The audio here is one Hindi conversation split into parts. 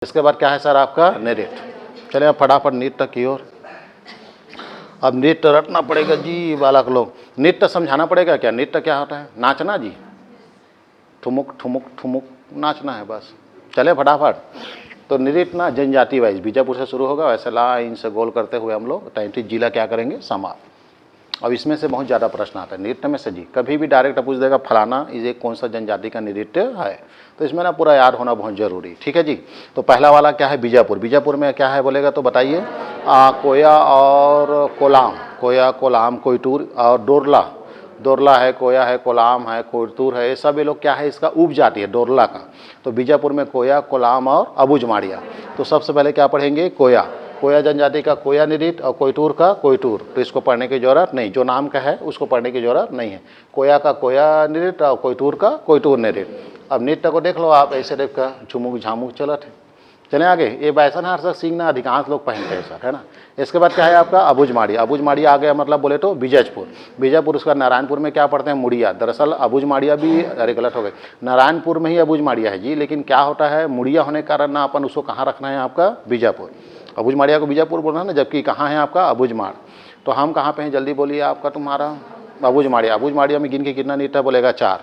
इसके बाद क्या है सर आपका नृत्य। चलिए अब फटाफट नृत्य की ओर। अब नृत्य रटना पड़ेगा जी बालक लोग। नृत्य समझाना पड़ेगा क्या, नृत्य क्या होता है? नाचना जी, ठुमुक ठुमुक ठुमुक नाचना है बस। चले फटाफट। तो नृत्य ना जनजाति वाइज बीजापुर से शुरू होगा, वैसे लाइन से गोल करते हुए हम लोग 33 जिला क्या करेंगे समाप्त। अब इसमें से बहुत ज़्यादा प्रश्न आता है नृत्य में से जी, कभी भी डायरेक्ट पूछ देगा फलाना ये कौन सा जनजाति का नृत्य है, तो इसमें ना पूरा याद होना बहुत जरूरी। ठीक है जी। तो पहला वाला क्या है बीजापुर। बीजापुर में क्या है बोलेगा तो बताइए। कोया और कोलाम, कोया कोलाम कोयटूर और डोरला, डोरला है, कोया है, कोलाम है, कोयटूर है, ये सब ये लोग क्या है इसका उपजाति है डोरला का। तो बीजापुर में कोया कोलाम और अबुझमाड़िया। तो सबसे पहले क्या पढ़ेंगे कोया, कोया जनजाति का कोया नृत्य और कोयटूर का कोयटूर। तो इसको पढ़ने की जरूरत नहीं, जो नाम का है उसको पढ़ने की जरूरत नहीं है। कोया का कोया नृत्य और कोयटूर का कोयटूर नृत्य। अब नृत्य को देख लो आप, ऐसे टाइप का झुमुक झामुक चलत है। चले आगे। ये बैसन हार सर सिंह ना अधिकांश लोग पहनते हैं सर, है ना। इसके बाद क्या है आपका अबुझमाड़िया। अबुझमाड़िया आ गया मतलब बोले तो बीजापुर। बीजापुर उसका नारायणपुर में क्या पढ़ते हैं मुड़िया। दरअसल अबुझमाड़िया भी, अरे गलत हो गए, नारायणपुर में ही अबुझमाड़िया है जी, लेकिन क्या होता है मुड़िया होने के कारण ना अपन उसको कहाँ रखना है आपका बीजापुर। अबुझमाड़िया को बीजापुर बोलना है ना, जबकि कहाँ है आपका अबुझमाड़। तो हम कहाँ पे हैं जल्दी बोलिए आपका तुम्हारा अबुझमाड़िया। अबुझमाड़िया में गिन के कितना नृत्य बोलेगा 4।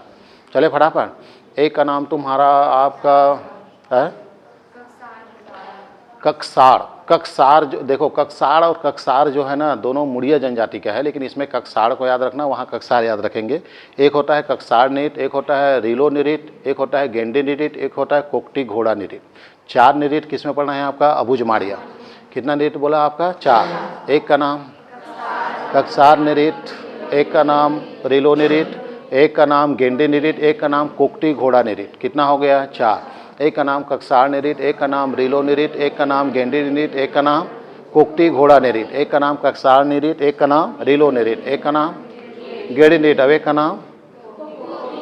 चले फटाफट। एक का नाम तुम्हारा आपका है ककसाड़। ककसाड़ जो देखो, ककसाड़ और ककसाड़ जो है ना दोनों मुड़िया जनजाति का है, लेकिन इसमें ककसाड़ को याद रखना, वहाँ ककसाड़ याद रखेंगे। एक होता है ककसाड़ नृत्य, एक होता है रीलो नृत्य, एक होता है गेंडे नृत्य, एक होता है कोकटी घोड़ा नृत्य। 4 नृत्य किस में पढ़ना है आपका अबुझमाड़िया। कितना नृत्य बोला आपका 4। एक का नाम ककसाड़ नृत्य, एक का नाम रीलो नृत्य, एक का नाम गेंडे नृत्य, एक का नाम कोकटी घोड़ा नृत्य। कितना हो गया 4। एक का नाम ककसाड़ नृत्य, एक का नाम रीलो नृत्य, एक का नाम गेंडे नृत्य, एक का नाम कोकटी घोड़ा नृत्य, एक का नाम ककसाड़ नृत्य, एक का नाम रीलो नृत्य, एक का नाम गेंडे नृत्य, अब एक का नाम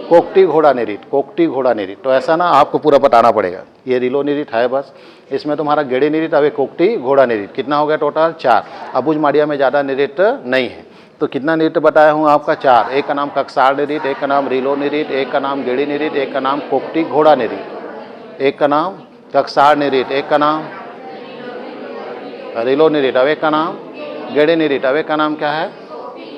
कोकटी घोड़ा नृत्य। कोकटी घोड़ा नृत्य तो ऐसा ना आपको पूरा बताना पड़ेगा। ये रीलो नृत्य है बस, इसमें तुम्हारा गेंडे नृत्य, अब कोकटी घोड़ा नृत्य। कितना हो गया टोटल 4। अबुझमाड़िया में ज़्यादा नृत्य नहीं है। तो कितना नृत्य बताया हूँ आपका 4। एक का नाम ककसाड़ नृत्य, एक का नाम रीलो नृत्य, एक का नाम गेंडे नृत्य, एक का नाम कोकटी घोड़ा नृत्य, एक का नाम ककसाड़ नृत्य, एक का नाम रीलो नृत्य, अब एक का नाम गेंडे नृत्य, अब एक का नाम क्या है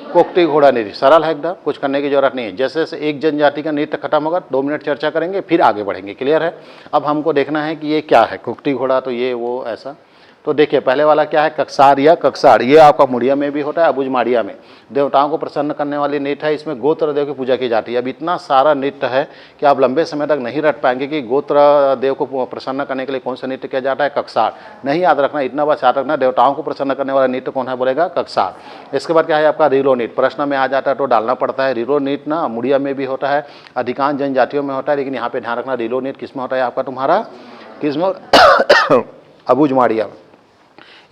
कोकटी घोड़ा नृत्य। सरल है एकदम, कुछ करने की जरूरत नहीं है। जैसे जैसे एक जनजाति का नृत्य खत्म होगा 2 मिनट चर्चा करेंगे, फिर आगे बढ़ेंगे। क्लियर है। अब हमको देखना है कि ये क्या है कोकटी घोड़ा, तो ये वो ऐसा। तो देखिए पहले वाला क्या है ककसाड़ या ककसाड़, ये आपका मुड़िया में भी होता है अबुझमाड़िया में। देवताओं को प्रसन्न करने वाली नृत्य है, इसमें गोत्र देव की पूजा की जाती है। अब इतना सारा नृत्य है कि आप लंबे समय तक नहीं रट पाएंगे कि गोत्र देव को प्रसन्न करने के लिए कौन सा नृत्य किया जाता है ककसाड़। नहीं याद रखना, इतना बस याद रखना देवताओं को प्रसन्न करने वाला नृत्य कौन है बोलेगा ककसाड़। इसके बाद क्या है आपका रीलो नृत्य। प्रश्न में आ जाता है तो डालना पड़ता है। रीलो नृत्य ना मुड़िया में भी होता है, अधिकांश जनजातियों में होता है, लेकिन यहाँ पे ध्यान रखना रीलो नृत्य किसमें होता है आपका तुम्हारा किसमें अबुझमाड़िया।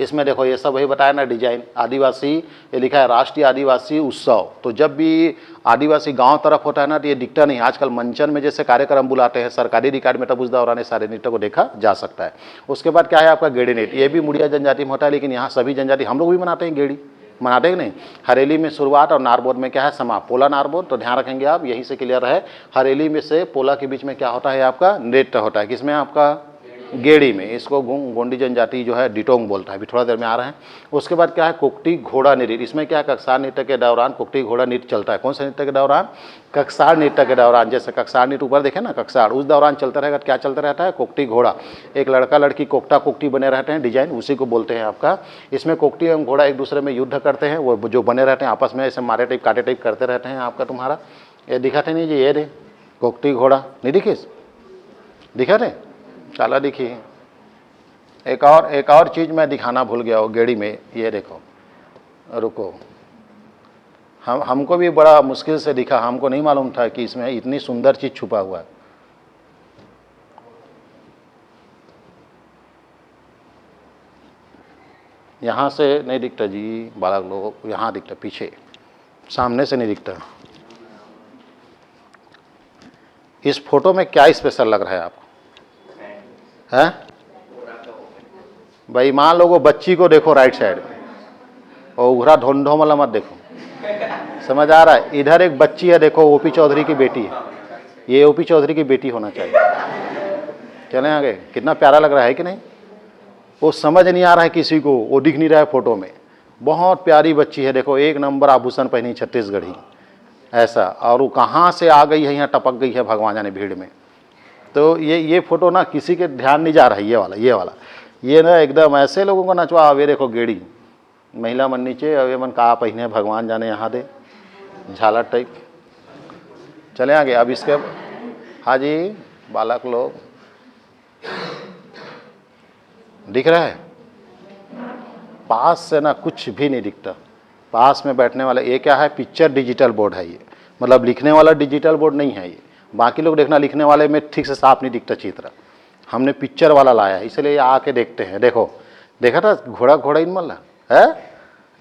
इसमें देखो ये सब वही बताया ना डिजाइन। आदिवासी ये लिखा है राष्ट्रीय आदिवासी उत्सव। तो जब भी आदिवासी गांव तरफ होता है ना तो ये दिखता नहीं। आजकल मंचन में जैसे कार्यक्रम बुलाते हैं सरकारी रिकॉर्ड में, तब उस दौरान सारे नृत्य को देखा जा सकता है। उसके बाद क्या है आपका गेड़ी नृत्य। ये भी मुड़िया जनजाति में होता है, लेकिन यहाँ सभी जनजाति, हम लोग भी मनाते हैं गेड़ी, मनाते हैं कि नहीं। हरेली में शुरुआत और नारबोर में क्या है समाप्त। पोला नारबोर तो ध्यान रखेंगे आप, यहीं से क्लियर है। हरेली में से पोला के बीच में क्या होता है आपका नृत्य होता है, किसमें आपका गेड़ी में। इसको गोंडी जनजाति जो है डिटोंग बोलता है, अभी थोड़ा देर में आ रहे हैं। उसके बाद क्या है कोकटी घोड़ा नृत्य। इसमें क्या है ककसाड़ नृत्य के दौरान कोकटी घोड़ा नृत्य चलता है। कौन से नृत्य के दौरान ककसाड़ नृत्य के दौरान। जैसे ककसाड़ नृत्य ऊपर देखे ना ककसाड़, उस दौरान चलता रहेगा। क्या चलता रहता है कोकटी घोड़ा। एक लड़का लड़की कोकटा कोकटी बने रहते हैं, डिजाइन उसी को बोलते हैं आपका। इसमें कोकटी एवं घोड़ा एक दूसरे में युद्ध करते हैं, वो जो बने रहते हैं आपस में ऐसे मारे टाइप काटे टाइप करते रहते हैं आपका तुम्हारा। ये दिखाते नहीं जी, ये रे कोकटी घोड़ा नहीं दिखिस, दिखा रे काला दिखी। एक और चीज़ मैं दिखाना भूल गया हूँ गेड़ी में, ये देखो रुको, हमको भी बड़ा मुश्किल से दिखा, हमको नहीं मालूम था कि इसमें इतनी सुंदर चीज़ छुपा हुआ है। यहाँ से नहीं दिखता जी बालक लोग, यहाँ दिखता पीछे, सामने से नहीं दिखता। इस फोटो में क्या स्पेशल लग रहा है आपको है भाई। मान लो वो बच्ची को देखो राइट साइड में, और उघरा ढोंढो वाला मत देखो, समझ आ रहा है। इधर एक बच्ची है देखो, ओपी चौधरी की बेटी है, ये ओपी चौधरी की बेटी होना चाहिए। चलें आगे, कितना प्यारा लग रहा है कि नहीं। वो समझ नहीं आ रहा है किसी को, वो दिख नहीं रहा है फोटो में। बहुत प्यारी बच्ची है, देखो एक नंबर आभूषण पहनी छत्तीसगढ़ी ऐसा, और वो कहाँ से आ गई है, यहाँ टपक गई है भगवान जाने भीड़ में। तो ये फोटो ना किसी के ध्यान नहीं जा रहा है, ये ना एकदम ऐसे लोगों को नचवा। अब ये देखो गेड़ी महिला मन नीचे, अब ये मन कहा पहिने भगवान जाने यहाँ दे, झालर टाइप। चले आगे। अब इसके, हाँ जी बालक लोग दिख रहा है, पास से ना कुछ भी नहीं दिखता। पास में बैठने वाला ये क्या है, पिक्चर डिजिटल बोर्ड है ये, मतलब लिखने वाला डिजिटल बोर्ड नहीं है ये। बाकी लोग देखना लिखने वाले में ठीक से साफ नहीं दिखता चित्र, हमने पिक्चर वाला लाया है, इसलिए आके देखते हैं। देखो देखा था घोड़ा इन मल्ला है,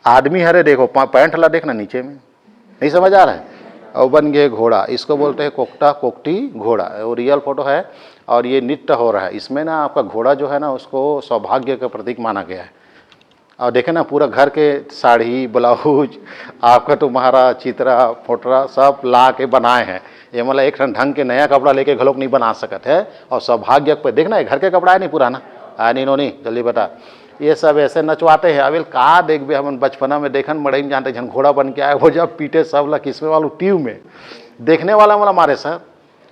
आदमी हरे देखो पैंट ला देखना नीचे में, नहीं समझ आ रहा है। और बन गए घोड़ा, इसको बोलते हैं कोकटा कोकटी घोड़ा, वो रियल फोटो है। और ये नृत्य हो रहा है, इसमें ना आपका घोड़ा जो है ना उसको सौभाग्य का प्रतीक माना गया है। और देखे ना पूरा घर के साड़ी ब्लाउज आपका तुम्हारा चित्रा फोटरा सब ला के बनाए हैं। ये मतलब एक ढंग के नया कपड़ा लेके घलोक नहीं बना सकते है। और सौभाग्य पे देखना, घर के कपड़ा है नहीं पुराना, नहीं नो नहीं जल्दी बता। ये सब ऐसे नचवाते हैं। अभी का देखबे, हम बचपना में देखन मड़ई में जानते झन घोड़ा बन के आए, वो जब पीटे सब ला किसमें वालू ट्यूब में, देखने वाला मतलब मारे सर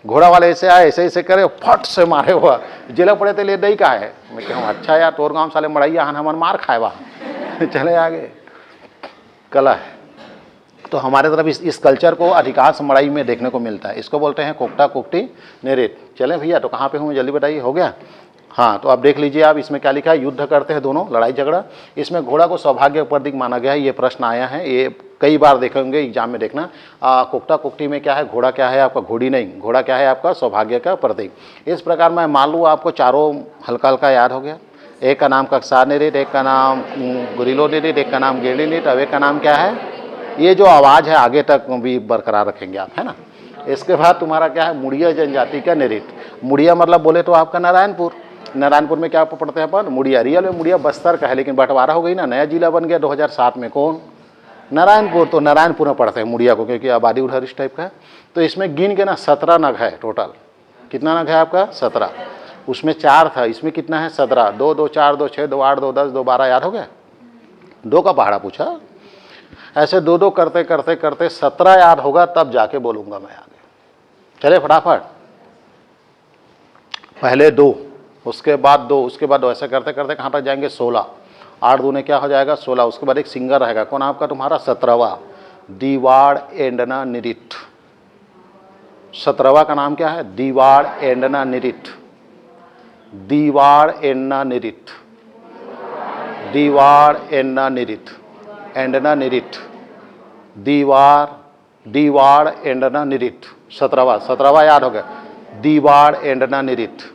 घोड़ा वाले ऐसे आए ऐसे ऐसे करे फट से मारे हुआ जिला पड़े थे ले दई का है। मैं कहूँ अच्छा यार तोर गाँव साले मड़ैया हन हमन मार खाए वहाँ चले आगे। कला है तो हमारे तरफ इस कल्चर को अधिकांश मड़ई में देखने को मिलता है। इसको बोलते हैं कोकटा कोकटी नेरेट। चलें भैया, तो कहाँ पे हूँ जल्दी बताइए, हो गया। हाँ तो अब देख लीजिए आप, इसमें क्या लिखा है, युद्ध करते हैं दोनों, लड़ाई झगड़ा। इसमें घोड़ा को सौभाग्य प्रतीक माना गया है। ये प्रश्न आया है, ये कई बार देखेंगे एग्जाम में देखना। कोकटा कोकटी में क्या है, घोड़ा क्या है आपका, घोड़ी नहीं, घोड़ा क्या है आपका सौभाग्य का प्रतीक। इस प्रकार मैं मान लूँ आपको चारों हल्का हल्का याद हो गया। एक का नाम कक्सार नृत्य, एक का नाम गुरिलो नृत्य, एक का नाम गेड़ी नृत्य, अब एक का नाम क्या है, ये जो आवाज़ है आगे तक भी बरकरार रखेंगे आप, है ना। इसके बाद तुम्हारा क्या है, मुड़िया जनजाति का नृत्य। मुड़िया मतलब बोले तो आपका नारायणपुर। नारायणपुर में क्या पढ़ते हैं अपन, मुड़िया। रियल में मुड़िया बस्तर का है, लेकिन बंटवारा हो गई ना, नया जिला बन गया 2007 में, कौन, नारायणपुर। तो नारायणपुर में पढ़ते हैं मुड़िया को, क्योंकि आबादी उधर इस टाइप का है। तो इसमें गिन के ना 17 नग है टोटल। कितना नग है आपका, 17। उसमें 4 था, इसमें कितना है, 17। 2 2 4 2 6 2 8 2 10 2 12, याद हो गया। 2 का पहाड़ा पूछा, ऐसे 2 2 करते करते करते 17 याद होगा तब जाके बोलूंगा मैं आगे। चले फटाफट, पहले 2, उसके बाद 2, उसके बाद 2, ऐसे करते करते कहाँ तक जाएंगे, 16। 8 दूने क्या हो जाएगा, 16। उसके बाद एक सिंगर रहेगा, कौन आपका, तुम्हारा 17वां, दीवाड़ एंडना नृत्य। 17वां का नाम क्या है, दीवाड़ एंडना नृत्य। दीवाड़ एंडना नृत्य, दीवाड़ एंडना नृत्य, एंडना नृत्य, दीवाड़ एंडना नृत्य। 17वां याद हो गया, दीवाड़ एंडना नृत्य,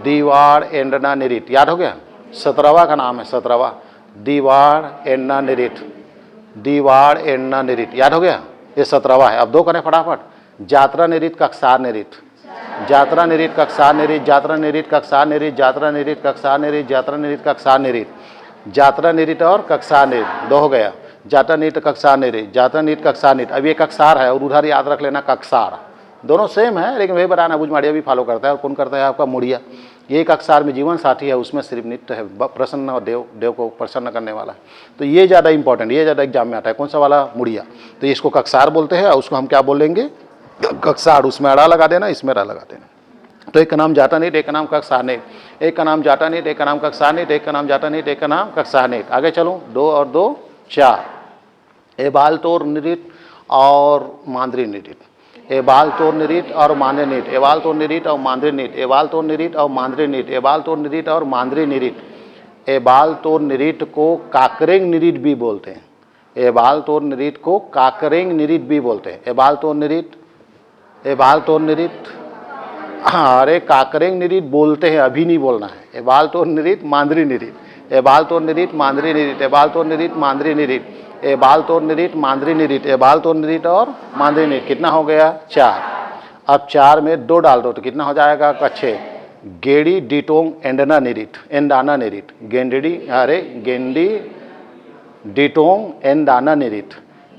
दीवाड़ एंडना नृत्य, याद हो गया। 17वां का नाम है, 17वां, दीवाड़ एंडना नृत्य, दीवाड़ एंडना नृत्य, याद हो गया। ये 17वां है। अब 2 करें फटाफट, जात्रा नृत्य कक्सार नृत्य, जात्रा नृत्य कक्सार नृत्य, जात्रा नृत्य कक्सार नृत्य, जात्रा नृत्य कक्सार नृत्य, जात्रा नृत्य कक्सार नृत्य, जात्रा नृत्य और कक्सार नृत्य, 2 हो गया। जात्रा नृत्य कक्सार नृत्य, जात्रा नृत्य कक्सार नृत्य। अब ये कक्सार है और उधर याद रख लेना कक्सार, दोनों सेम है, लेकिन वही बताना बुझमाड़िया भी फॉलो करता है। और कौन करता है आपका, मुड़िया। ये एक अक्सार में जीवन साथी है, उसमें सिर्फ नृत्य है, प्रसन्न देव को प्रसन्न करने वाला है। तो ये ज़्यादा इंपॉर्टेंट, ये ज़्यादा एग्जाम में आता है। कौन सा वाला, मुड़िया। तो इसको कक्सार बोलते हैं, और उसको हम क्या बोलेंगे, कक्सार। उसमें अड़ा लगा देना, इसमें अड़ा लगा देना। तो एक का नाम जाटा नृत्य, एक का नाम कक्सार नृत्य, एक का नाम जाटा नृत्य, एक का नाम कक्सार नृत्य, एक का नाम जाटा नृत्य, एक का नाम कक्सार नृत्य। आगे चलो, 2 और 2 4। एबाल तोर नृत्य और मांद्री नृत्य, एबाल तोर नृत्य और मांद्री नृत्य, एबाल तोर नृत्य और मांद्री नृत्य, एबाल तोर नृत्य और मांद्री नृत्य, एबाल तोर नृत्य और मांद्री नृत्य। एबाल तोर नृत्य को काकरेंग नृत्य भी बोलते हैं, एबाल तोर नृत्य को काकरेंग नृत्य भी बोलते हैं। एबाल तोर नृत्य, एबाल तोर नृत्य, अरे काकरेंग नृत्य बोलते हैं, अभी नहीं बोलना है। एबाल तोर नृत्य मांद्री नृत्य, एबाल तोर नृत्य मांद्री नृत्य, एबाल तोर नृत्य मांद्री नृत्य, एबाल तोर नृत्य मांद्री नृत्य, एबाल तोर नृत्य और मांद्री नृत्य। कितना हो गया, 4। अब 4 में 2 डाल दो तो कितना हो जाएगा, 6। गेड़ी डिटोंग एंडना नृत्य, एंडाना नृत्य, गेंडड़ी, अरे गेंडी डिटोंग एंडाना नृत्य,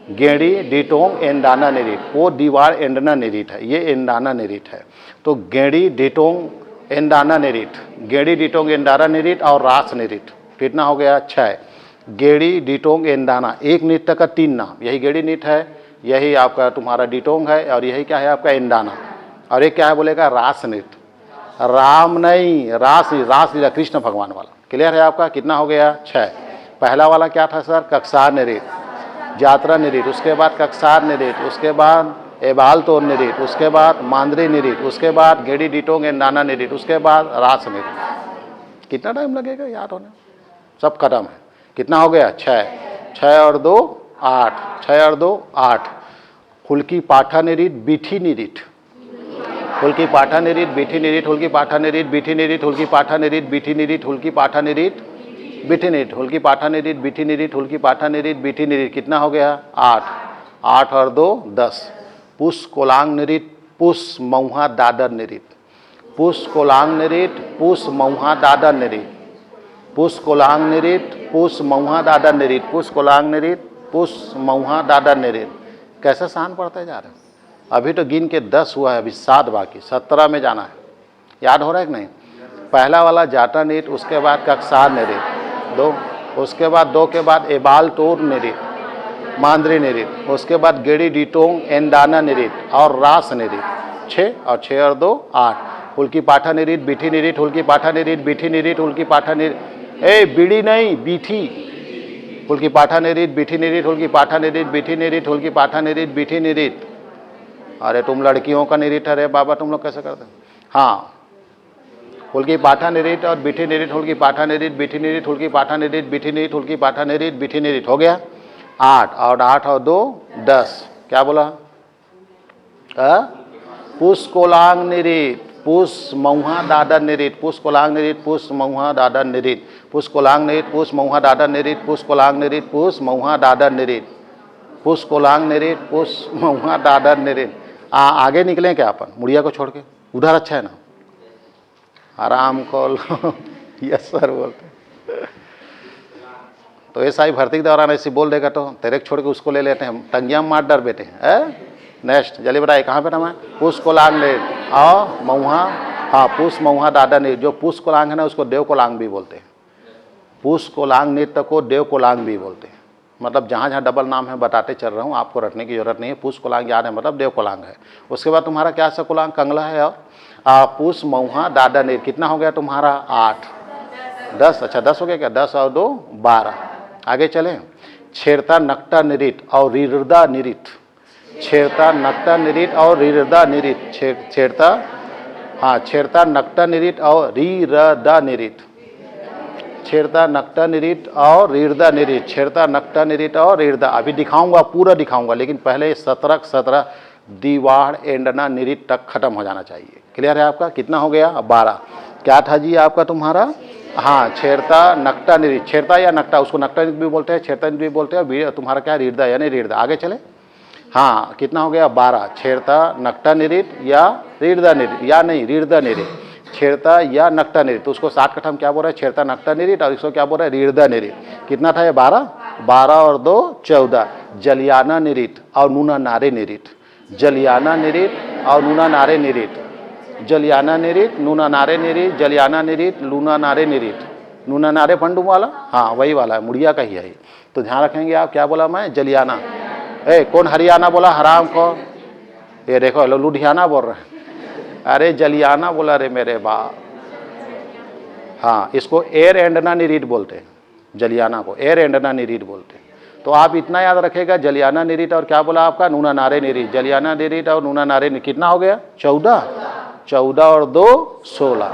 गेड़ी डिटोंग एंडाना निरीट, वो दीवार एंडना निरीट है, ये एंडाना निरीट है। तो गेड़ी डिटोंग एंडाना निरीट, गेड़ी डिटोंग एंडाना निरीट और रास निरीट, कितना हो गया 6। गेड़ी डिटोंग एंडाना, एक नृत्य का 3 नाम, यही गेड़ी नृत्य है, यही आपका तुम्हारा डिटोंग है, और यही क्या है आपका एंडाना, और एक क्या है बोलेगा रास नृत्य। राम नहीं, रास लीला कृष्ण भगवान वाला। क्लियर है आपका, कितना हो गया 6। पहला वाला क्या था सर, कक्षार निरीट, यात्रा निरीट, उसके बाद कक्षार निरीट, उसके बाद एबाल तोर निरीट, उसके बाद मांद्री निरीट, उसके बाद गेड़ी डिटोंग एंडाना निरीट, उसके बाद रास निरीट। कितना टाइम लगेगा याद होने, सब खत्म है। कितना हो गया 6, 6 और 2 8, 6 और 2 8। हुल्की पाठा निरीट बीठी निरीट, हुल्की पाठा निरीट बीठी निरीट, हुल्की पाठा निरीट बीठी निरीट, हुल्की पाठा निरीट बीठी निरीट, हुल्की पाठा निरीट बीठी निरीट, हुल्की पाठा निरीट बीठी निरीट, हुल्की पाठा निरीट बीठी निरीट। कितना हो गया 8, 8 और 2 10। पुष कोलांग निरीट, पुष मऊहा दादर निरीट, पुष कोलांग निरीट, पुष मऊहा दादर निरीट, पुष कोलांग निरीट, पुष मऊहा दादर निरीट, पुष कोलांग निरीट, पुष मऊहा दादर निरीट। कैसे शान पढ़ते जा रहे हैं, अभी तो गिन के 10 हुआ है, अभी 7 बाकी, 17 में जाना है। याद हो रहा है कि नहीं। पहला वाला जाटा निरीट, उसके बाद कक्षार निरीट 2, उसके बाद 2 के बाद एबाल तोर निरीट मांद्री निरीट, उसके बाद गेड़ी डिटोंग एंडाना निरीट और रास निरीट 6, और 6 और 2 8। हुल्की पाठा निरीट बीठी निरीट, हुल्की पाठा निरीट बीठी निरीट, हुल्की पाठा निरीट, ए बीड़ी नहीं बीठी, हुल्की पाठा निरीट बीठी निरीट, हुल्की पाठा निरीट बीठी निरीट, हुल्की पाठा निरीट बीठी निरीट। अरे तुम लड़कियों का निरीट है रे बाबा, तुम लोग कैसे करते। हाँ, हुल्की पाठा निरीट और बीठी निरीट, हुल्की पाठा निरीट बीठी निरीट, हुल्की पाठा निरीट बीठी निरीट, हुल्की पाठा निरीट बीठी निरीट। हो गया 8, और 8 और 2 10। क्या बोला, पुष कोलांग निरीट, पुष मऊहा दादर निरीट, पुष कोलांग निरीट, पुष मऊहा दादर निरीट, पुष कोलांग निरीट, पुष मऊहा दादर निरीट, पुष कोलांग निरीट, पुष मऊहा दादर निरीट, पुष कोलांग निरीट, पुष मऊहा दादर निरीट। आगे निकलें क्या अपन, मुड़िया को छोड़ के, उधर अच्छा है ना, आराम कॉल यस सर बोलते। तो ऐसा ही भर्ती के दौरान ऐसे बोल देगा तो तेरे छोड़ के उसको ले लेते हैं, टंगिया मार डर बेटे है। नेक्स्ट जल्दी बताइए कहाँ पे नाम है, पुष कोलांग निरीट और मऊहा, हाँ पुष मऊहा दादर निरीट। जो पुष कोलांग है ना उसको देव कोलांग भी बोलते हैं, पुष कोलांग नृत्य को देव कोलांग भी बोलते हैं। मतलब जहाँ जहाँ डबल नाम है बताते चल रहा हूँ, आपको रटने की जरूरत नहीं है। पुष कोलांग याद है मतलब देव कोलांग है। उसके बाद तुम्हारा क्या सा कोलांग कंगला है, और पुष मऊहा दादर निरीट। कितना हो गया तुम्हारा 8 10, अच्छा 10 हो गया क्या, 10 और 2 12। आगे चलें, छेरता नक्टा निरीट और रीरदा निरीट, छेरता नक्टा निरीट और रीरदा निरीट, छेरता, हाँ छेरता नक्टा निरीट और रीरदा निरीट, छेरता नक्टा निरीट और रीरदा निरीट, छेरता नक्टा निरीट और रीरदा। अभी दिखाऊंगा, पूरा दिखाऊंगा, लेकिन पहले 17 दीवार एंडना निरीट तक खत्म हो जाना चाहिए। क्लियर है आपका, कितना हो गया 12। क्या था जी आपका तुम्हारा, हाँ छेरता नक्टा निरीट, छेरता या नक्टा, उसको नक्टा भी बोलते हैं, छेरता भी बोलते हैं, तुम्हारा क्या रीरदा यानी रीरदा। आगे चले, हाँ कितना हो गया 12। छेरता नक्टा निरीट या रीरदा निरीट, या नहीं रीरदा निरीट, छेरता या नक्टा निरीट। तो उसको 60 कठम क्या बोल रहा है, छेरता नक्टा निरीट, और इसको क्या बोल रहा है रीरदा निरीट। कितना था ये 12, 12 और 2 14। जलियाना निरीट और नूना नारे निरीट, जलियाना निरीट और नूना नारे निरीट, जलियाना निरीट नूना नारे निरीट, जलियाना निरीट लूना नारे निरीट। नूना नारे पंडू वाला, हाँ वही वाला है, मुड़िया का ही है। तो ध्यान रखेंगे आप, क्या बोला मैं, जलियाना। कौन हरियाणा बोला हराम को, ये देखो लुधियाना बोल रहे हैं, अरे जलियाना बोला रे मेरे बाप। हाँ इसको एयर एंडना निरीट बोलते हैं, जलियाना को एयर एंडना निरीट बोलते हैं। तो आप इतना याद रखेगा, जलियाना निरीट और क्या बोला आपका, नूना नारे निरीट, जलियाना निरीट और नूना नारे निरीट। कितना हो गया 14, 14 और 2 16।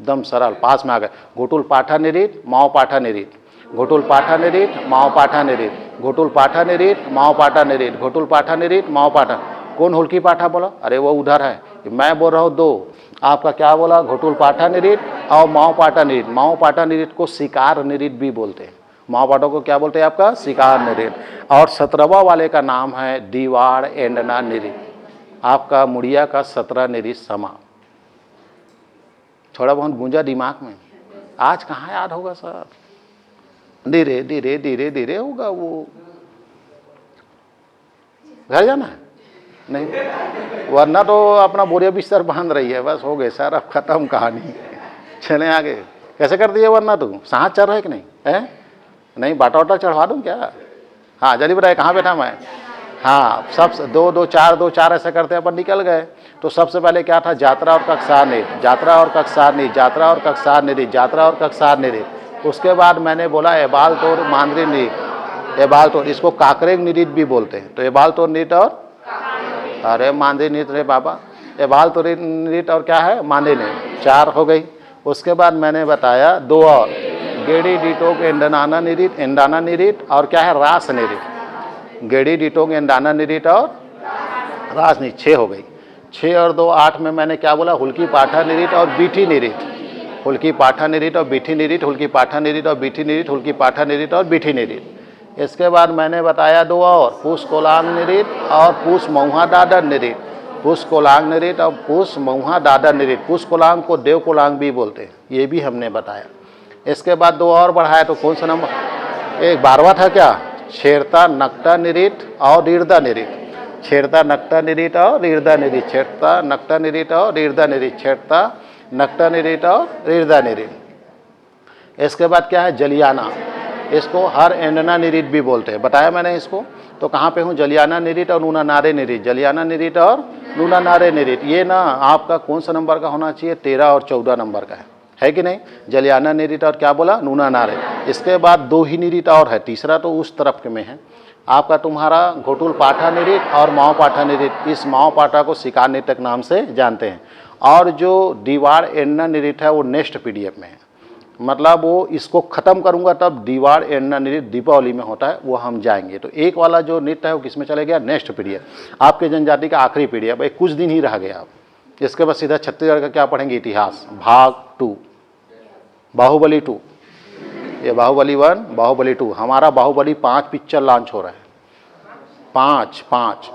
एकदम सरल, पास में आ गए। घोटुल पाठा निरीट, माओ पाठा निरीट, घोटुल पाठा निरीट, माओ पाठा निरीट, घोटुल पाठा निरीट, माओ पाठा निरीट, घोटुल पाठा निरीट, माओ पाठा। कौन हुल्की पाठा बोला, अरे वो उधर है, मैं बोल रहा हूँ 2। आपका क्या बोला, घोटुल पाठा निरीट और माओ पाठा निरीट। माओ पाठा निरीट को शिकार निरीट भी बोलते हैं, माओ पाठा को क्या बोलते हैं आपका, शिकार निरीट। और 17वां वाले का नाम है दीवार एंडना निरीट। आपका मुड़िया का 17 निरीट समा। थोड़ा बहुत गूंजा दिमाग में, आज कहाँ याद होगा सर, धीरे धीरे धीरे धीरे होगा वो। घर जाना है? नहीं, वरना तो अपना बोरिया बिस्तर बांध रही है, बस हो गए सर, अब खत्म कहानी। चलें आगे। कैसे कर दिए वरना तू सांस चल रहा है कि नहीं है? नहीं, बाटा वाटा चढ़वा दूँ क्या? हाँ जल्दी बताइए, कहाँ बैठा मैं? हाँ, सब 2 2 4 2 4 ऐसे करते अपन निकल गए। तो सबसे पहले क्या था? जात्रा और कक्षार निरित, जात्रा और कक्षार निरित, जात्रा और कक्षार निरित, जात्रा और कक्षार निरित। उसके बाद मैंने बोला एबाल तोड़ मांद्री निरित, एबाल तोड़, इसको काकरेग निरित भी बोलते हैं। तो एबाल तोड़ निरित और अरे मांद्री निरित रे बाबा, एबाल तोड़ निरित और क्या है? मांद्री निरित, 4 हो गई। उसके बाद मैंने बताया 2 और, गेड़ी डिटोग एंडाना निरित, एंडाना निरित और क्या है? रास निरित, गेड़ी डिटोग एंडाना निरित और रास निरित, 6 हो गई। 6 और 2 8 में मैंने क्या बोला? हुल्की पाठा निरित और बीठी निरित, हुल्की पाठा निरित और बीठी निरित, हुल्की पाठा निरित और बीठी निरित, हुल्की पाठा निरित और बीठी निरित। इसके बाद मैंने बताया 2 और, पूस कोलांग निरित और पूस मऊहा दादर निरित, पूस कोलांग निरित और पूस मऊहा दादर निरित। पूस कोलांग को देव कोलांग भी बोलते हैं, ये भी हमने बताया। इसके बाद 2 और बढ़ाया, तो कौन सा नंबर? एक 12वां था क्या? छेड़ता नकटा निरित और रीर्दा निरित, छेड़ता नकटा निरित और रीर्दा निरित, छेड़ता नकटा निरित और रीर्दा निरित, छेड़ता नकटा निरित और रीर्दा निरित। इसके बाद क्या है? जलियाना, इसको हर एंडना निरित भी बोलते हैं, बताया मैंने इसको। तो कहाँ पे हूँ? जलियाना निरित और नूना नारे निरित, जलियाना निरित और नूना नारे निरित। ये ना आपका कौन सा नंबर का होना चाहिए? 13 और 14 नंबर का है कि नहीं? जलियाना निरित और क्या बोला? नूना नारे। इसके बाद 2 ही निरित और है, तीसरा तो उस तरफ के में है आपका तुम्हारा घोटुल पाठा निरित और माओ पाठा निरित। इस माओ पाठा को शिकार नृत्यक नाम से जानते हैं। और जो दीवार एंडना निरित है वो नेक्स्ट पीडीएफ में है, मतलब वो इसको ख़त्म करूंगा तब दीवार एंडना नृत्य दीपावली में होता है, वो हम जाएंगे। तो एक वाला जो नृत्य है वो किस में चले गया? नेक्स्ट पीडीएफ, आपके जनजाति का आखिरी पीडीएफ, एक कुछ दिन ही रह गया। अब इसके बाद सीधा छत्तीसगढ़ का क्या पढ़ेंगे? इतिहास भाग 2, बाहुबली 2, ये बाहुबली 1, बाहुबली 2। हमारा बाहुबली 5 पिक्चर लॉन्च हो रहा है, 5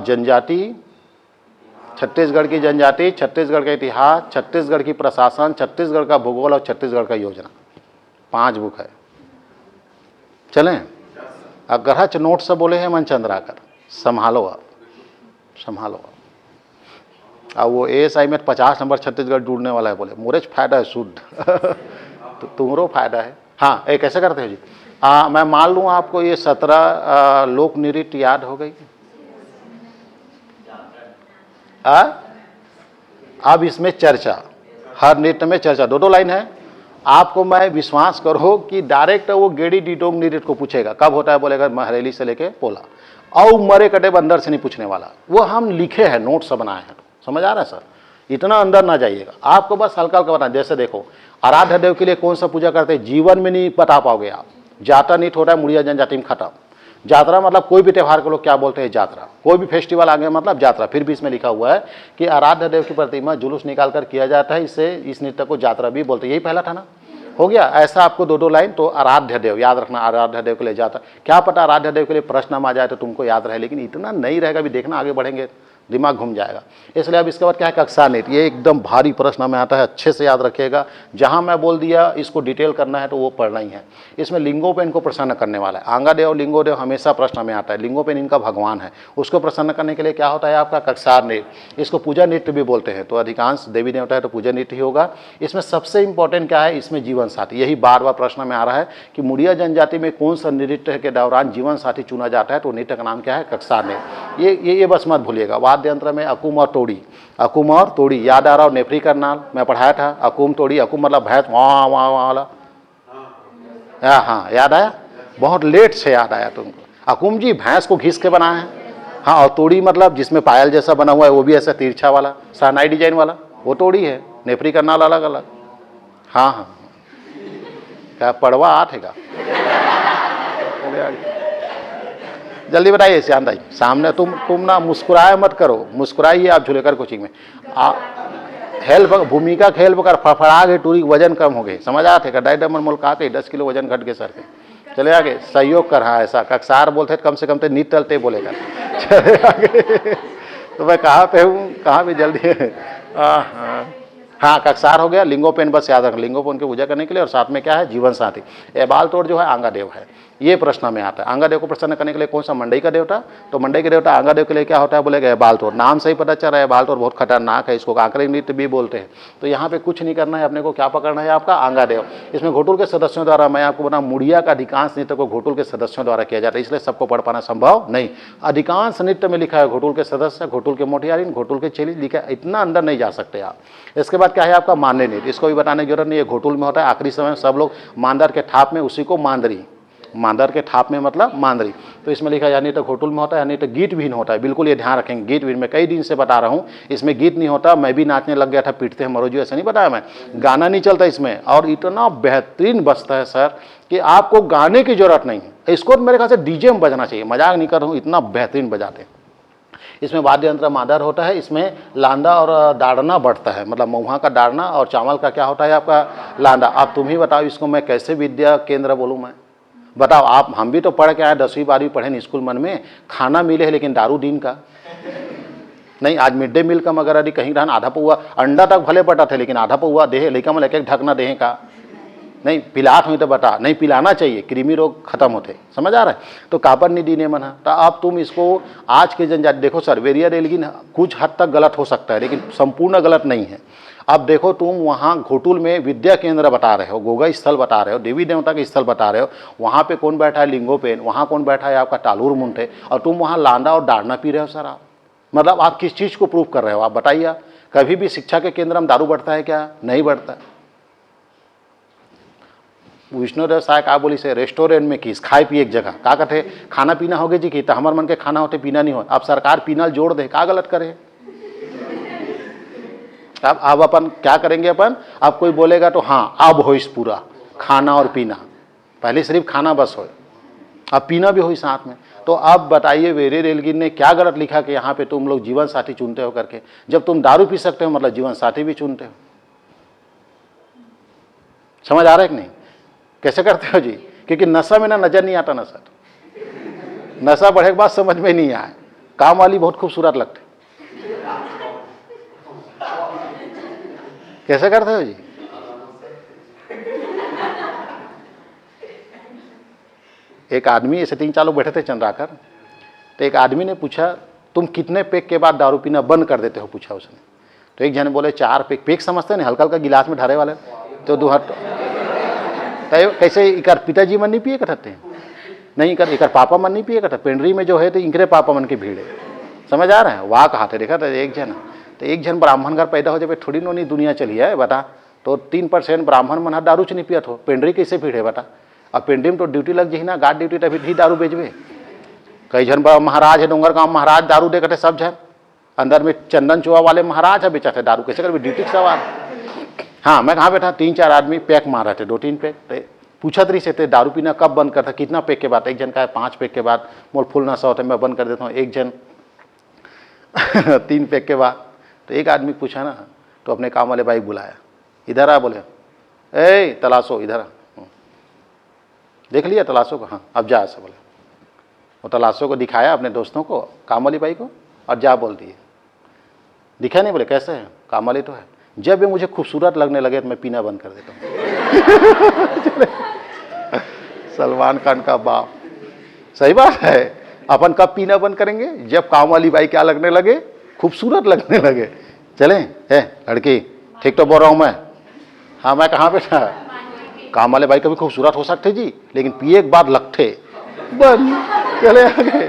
जनजाति, छत्तीसगढ़ की जनजाति, छत्तीसगढ़ का इतिहास, छत्तीसगढ़ की प्रशासन, छत्तीसगढ़ का भूगोल और छत्तीसगढ़ का योजना, 5 बुक है। चलें? अगर नोट से बोले हैं मन चंद्राकर, संभालो आप, संभालो आप। अब वो ASI में 50 नंबर छत्तीसगढ़ ढूंढने वाला है, बोले मोरेज फायदा है शुद्ध तो तुम्हारो फायदा है। हाँ, एक कैसे करते हैं जी? मैं मान लूँ आपको ये 17 लोक नृत्य याद हो गई। अब इसमें चर्चा, हर नृत्य में चर्चा, 2 लाइन है। आपको मैं विश्वास करो कि डायरेक्ट वो गेड़ी डिटोंग नृत्य को पूछेगा कब होता है, बोलेगा महरेली से लेके पोला, और मरे कटे बंदर से नहीं पूछने वाला। वो हम लिखे हैं, नोट से बनाए हैं, समझ आ रहा है सर? इतना अंदर ना जाइएगा, आपको बस हल्का हल्का बताना। जैसे देखो, आराध्य देव के लिए कौन सा पूजा करते हैं, जीवन में नहीं बता पाओगे आप। जाता नहीं होता है मुड़िया जनजाति में, खत्म। यात्रा मतलब कोई भी त्यौहार को लोग क्या बोलते हैं? यात्रा। कोई भी फेस्टिवल आ गया मतलब यात्रा। फिर भी इसमें लिखा हुआ है कि आराध्य देव की प्रतिमा जुलूस निकालकर किया जाता है, इससे इस नृत्य को यात्रा भी बोलते हैं। यही पहला था ना, हो गया। ऐसा आपको 2 लाइन, तो आराध्य देव याद रखना, आराध्य देव के लिए जाता। क्या पता आराध्य देव के लिए प्रश्न आ जाए तो तुमको याद रहे, लेकिन इतना नहीं रहेगा। भी देखना, आगे बढ़ेंगे दिमाग घूम जाएगा। इसलिए अब इसके बाद क्या है? कक्षा नृत्य। ये एकदम भारी प्रश्न में आता है, अच्छे से याद रखिएगा। जहां मैं बोल दिया इसको डिटेल करना है तो वो पढ़ना ही है। इसमें लिंगोपेन को प्रसन्न करने वाला है। आंगा देव लिंगोदेव हमेशा प्रश्न में आता है। लिंगोपेन इनका भगवान है, उसको प्रसन्न करने के लिए क्या होता है आपका? कक्षार नृत्य। इसको पूजा नृत्य भी बोलते हैं। तो अधिकांश देवी देवता है तो पूजा नृत्य ही होगा। इसमें सबसे इंपॉर्टेंट क्या है? इसमें जीवन साथी। यही बार बार प्रश्न में आ रहा है कि मुड़िया जनजाति में कौन सा नृत्य के दौरान जीवन साथी चुना जाता है, तो नृत्य का नाम क्या है? कक्षार नृत्य। ये बस मत भूलिएगा। वाद्य यंत्र में अकुम और तोड़ी, अकुम और तोड़ी याद आ रहा हो? नेफरी करनाल मैं पढ़ाया था। अकुम तोड़ी, अकुम मतलब भैंस वहाँ वहाँ वाला, हाँ याद आया? बहुत लेट से याद आया तुमको। अकुम जी भैंस को घिस के बनाया है। हाँ, और तोड़ी मतलब जिसमें पायल जैसा बना हुआ है, वो भी ऐसा तिरछा वाला सानाई डिजाइन वाला, वो तोड़ी है। नेफरी करनाल अलग अलग। हाँ हाँ, क्या पड़वा आठेगा? जल्दी बताइए श्याम भाई, सामने तुम ना मुस्कुराए मत करो, मुस्कुराइए आप झूलेकर कोचिंग में। हेल्प भूमिका खेल कर फड़फड़ा गए टूरी, वजन कम हो गए, समझ आते का? डायडमन मुल्क आते 10 किलो वजन घट गए सर के। चले आगे, सहयोग कर। हाँ ऐसा कक्षार बोलते कम से कम तो नीत तलते बोलेगा। चले आगे तो मैं कहाँ पे हूँ, कहाँ पे जल्दी है? हाँ कक्षार हो गया। लिंगोपेन बस याद रख, लिंगोपेन की पूजा करने के लिए। और साथ में क्या है? जीवन साथी। एबाल तोड़ जो है आंगा देव है। ये प्रश्न में आता है। आंगादेव को प्रसन्न करने के लिए कौन सा? मंडई का देवता। तो मंडई के देवता आंगादेव के लिए क्या होता है? बोलेगा बालतोड़। नाम से ही पता चल रहा है बालतोड़ बहुत खतरनाक है, इसको कांकरे नृत्य भी बोलते हैं। तो यहाँ पे कुछ नहीं करना है अपने को, क्या पकड़ना है आपका? आंगादेव। इसमें घोटुल के सदस्यों द्वारा, मैं आपको बता, मुड़िया का अधिकांश नृत्य को घोटुल के सदस्यों द्वारा किया जाता है, इसलिए सबको पढ़ पाना संभव नहीं। अधिकांश नृत्य में लिखा है घोटुल के सदस्य, घोटुल के मोटियारिन, घोटुल के चेली लिखा है, इतना अंदर नहीं जा सकते आप। इसके बाद क्या है आपका? मानदेय नृत्य। इसको भी बताने की जरूरत नहीं है, घोटुल में होता है। आखिरी समय में सब लोग मांदर के थाप में, उसी को मांदरी, मांदर के थाप में मतलब मांदरी। तो इसमें लिखा है यानी तो घोटुल में होता है, यानी तो गीत भी होता है। बिल्कुल ये ध्यान रखेंगे, गीत भी। मैं कई दिन से बता रहा हूँ इसमें गीत नहीं होता। मैं भी नाचने लग गया था, पीटते हैं मरोजू, ऐसा नहीं बताया मैं। गाना नहीं चलता इसमें, और इतना बेहतरीन बजता है सर कि आपको गाने की जरूरत नहीं है। इसको मेरे ख्याल से डीजे में बजना चाहिए, मजाक नहीं कर रहा हूँ, इतना बेहतरीन बजाते हैं। इसमें वाद्य यंत्र मादर होता है, इसमें लांदा और दाड़ना बढ़ता है, मतलब महुआ का दाड़ना और चावल का क्या होता है आपका? लांदा। अब तुम ही बताओ इसको मैं कैसे विद्या केंद्र बोलूँ? मैं बताओ आप। हम भी तो पढ़ के आए, 10वीं 12वीं पढ़े स्कूल मन में, खाना मिले है लेकिन दारू दिन का नहीं। आज मिड डे मील का मगर अभी कहीं रहन आधा पौआ अंडा तक भले बटा थे, लेकिन आधा पौआ देहे लेकिन मतलब एक ढकना देहे का नहीं। पिलात हुई तो बता नहीं, पिलाना चाहिए, कृमि रोग खत्म होते। समझ आ रहा है? तो कापर निधि ने मना। तो अब तुम इसको आज के जनजाति देखो सर, वेरिया रेलगिन कुछ हद तक गलत हो सकता है लेकिन संपूर्ण गलत नहीं है। अब देखो तुम वहाँ घोटुल में विद्या केंद्र बता रहे हो, गोगा स्थल बता रहे हो, देवी देवता के स्थल बता रहे हो, वहाँ पे कौन बैठा है? लिंगोपेन। वहाँ कौन बैठा है? आपका टालूर मुंटे। और तुम वहाँ लांदा और दाड़ना पी रहे हो सर। आप मतलब आप किस चीज़ को प्रूव कर रहे हो? आप बताइए। कभी भी शिक्षा के केंद्र में दारू बढ़ता है क्या? नहीं बढ़ता। विष्णुदेव साय का बोली से रेस्टोरेंट में किस खाए पिए एक जगह का कहते खाना पीना होगे जी की, तो हमारे मन के खाना होते पीना नहीं हो। अब सरकार पीना जोड़ दे, का गलत करे? अब अपन क्या करेंगे? अपन अब कोई बोलेगा तो हाँ अब हो इस पूरा खाना और पीना, पहले सिर्फ खाना बस हो, अब पीना भी हो साथ में। तो अब बताइए वेरे रेलगिन ने क्या गलत लिखा कि यहाँ पे तुम लोग जीवन साथी चुनते हो करके? जब तुम दारू पी सकते हो मतलब जीवन साथी भी चुनते हो। समझ आ रहा है कि नहीं? कैसे करते हो जी? क्योंकि नशा में ना नजर नहीं आता ना सर, नशा बढ़े के बाद समझ में नहीं आए। काम वाली बहुत खूबसूरत लगते, कैसे करते हो जी? एक आदमी ऐसे 3-4 लोग बैठे थे चंद्राकर, तो एक आदमी ने पूछा तुम कितने पैक के बाद दारू पीना बंद कर देते हो? पूछा उसने। तो एक जन बोले 4 पैक। पैक समझते हैं हल्का हल्का गिलास में ढारे वाले। तो 2 हाथ कैसे इकर पिताजी मन नहीं पिए करते हैं? नहीं कर इकर पापा मन नहीं पिए करते। पेंड्री में जो है तो इनके पापा मन की भीड़ है। समझ आ रहा है? वाह कहा थे, देखा था एक जन। तो एक जन ब्राह्मण घर पैदा हो जाए थोड़ी नोनी दुनिया चली है बता। तो 3% ब्राह्मण मन दारू नहीं पियत हो, पेंड्री कैसे भीड़ है बता? अब पेंड्री में तो ड्यूटी लग जाए ना, गार्ड ड्यूटी तभी ही दारू बेचबे। कई जन महाराज है डोंगर गाँव, महाराज दारू दे करते सब जन, अंदर में चंदन चुआ वाले महाराज है बेचा थे दारू, कैसे कर ड्यूटी का सवाल। हाँ मैं कहाँ बैठा, 3-4 आदमी पैक मार रहे थे, 2-3 पैक। पूछा तरी से थे दारू पीना कब बंद करता, कितना पैक के बाद? एक जन का है 5 पैक के बाद मोल फुल नशा होता है मैं बंद कर देता हूँ। एक जन 3 पैक के बाद। तो एक आदमी पूछा ना, तो अपने काम वाले भाई बुलाया, इधर आ। बोले ए तलाशो इधर आ। देख लिया तलाशो को? हाँ अब जा ऐसा बोले। वो तलाशो को दिखाया अपने दोस्तों को, काम वाली बाई को, और जा बोल दिए। दिखा नहीं? बोले कैसे है? काम वाली तो है। जब ये मुझे खूबसूरत लगने लगे तो मैं पीना बंद कर देता हूँ। सलमान खान का बाप, सही बात है। अपन कब पीना बंद करेंगे? जब काम वाली बाई क्या लगने लगे? खूबसूरत लगने लगे। चलें है लड़की, ठीक तो बोल रहा हूँ मैं? हाँ मैं कहाँ बैठा? काम वाले भाई कभी खूबसूरत हो सकते जी, लेकिन पिए के बाद लगते बंद। चले आगे।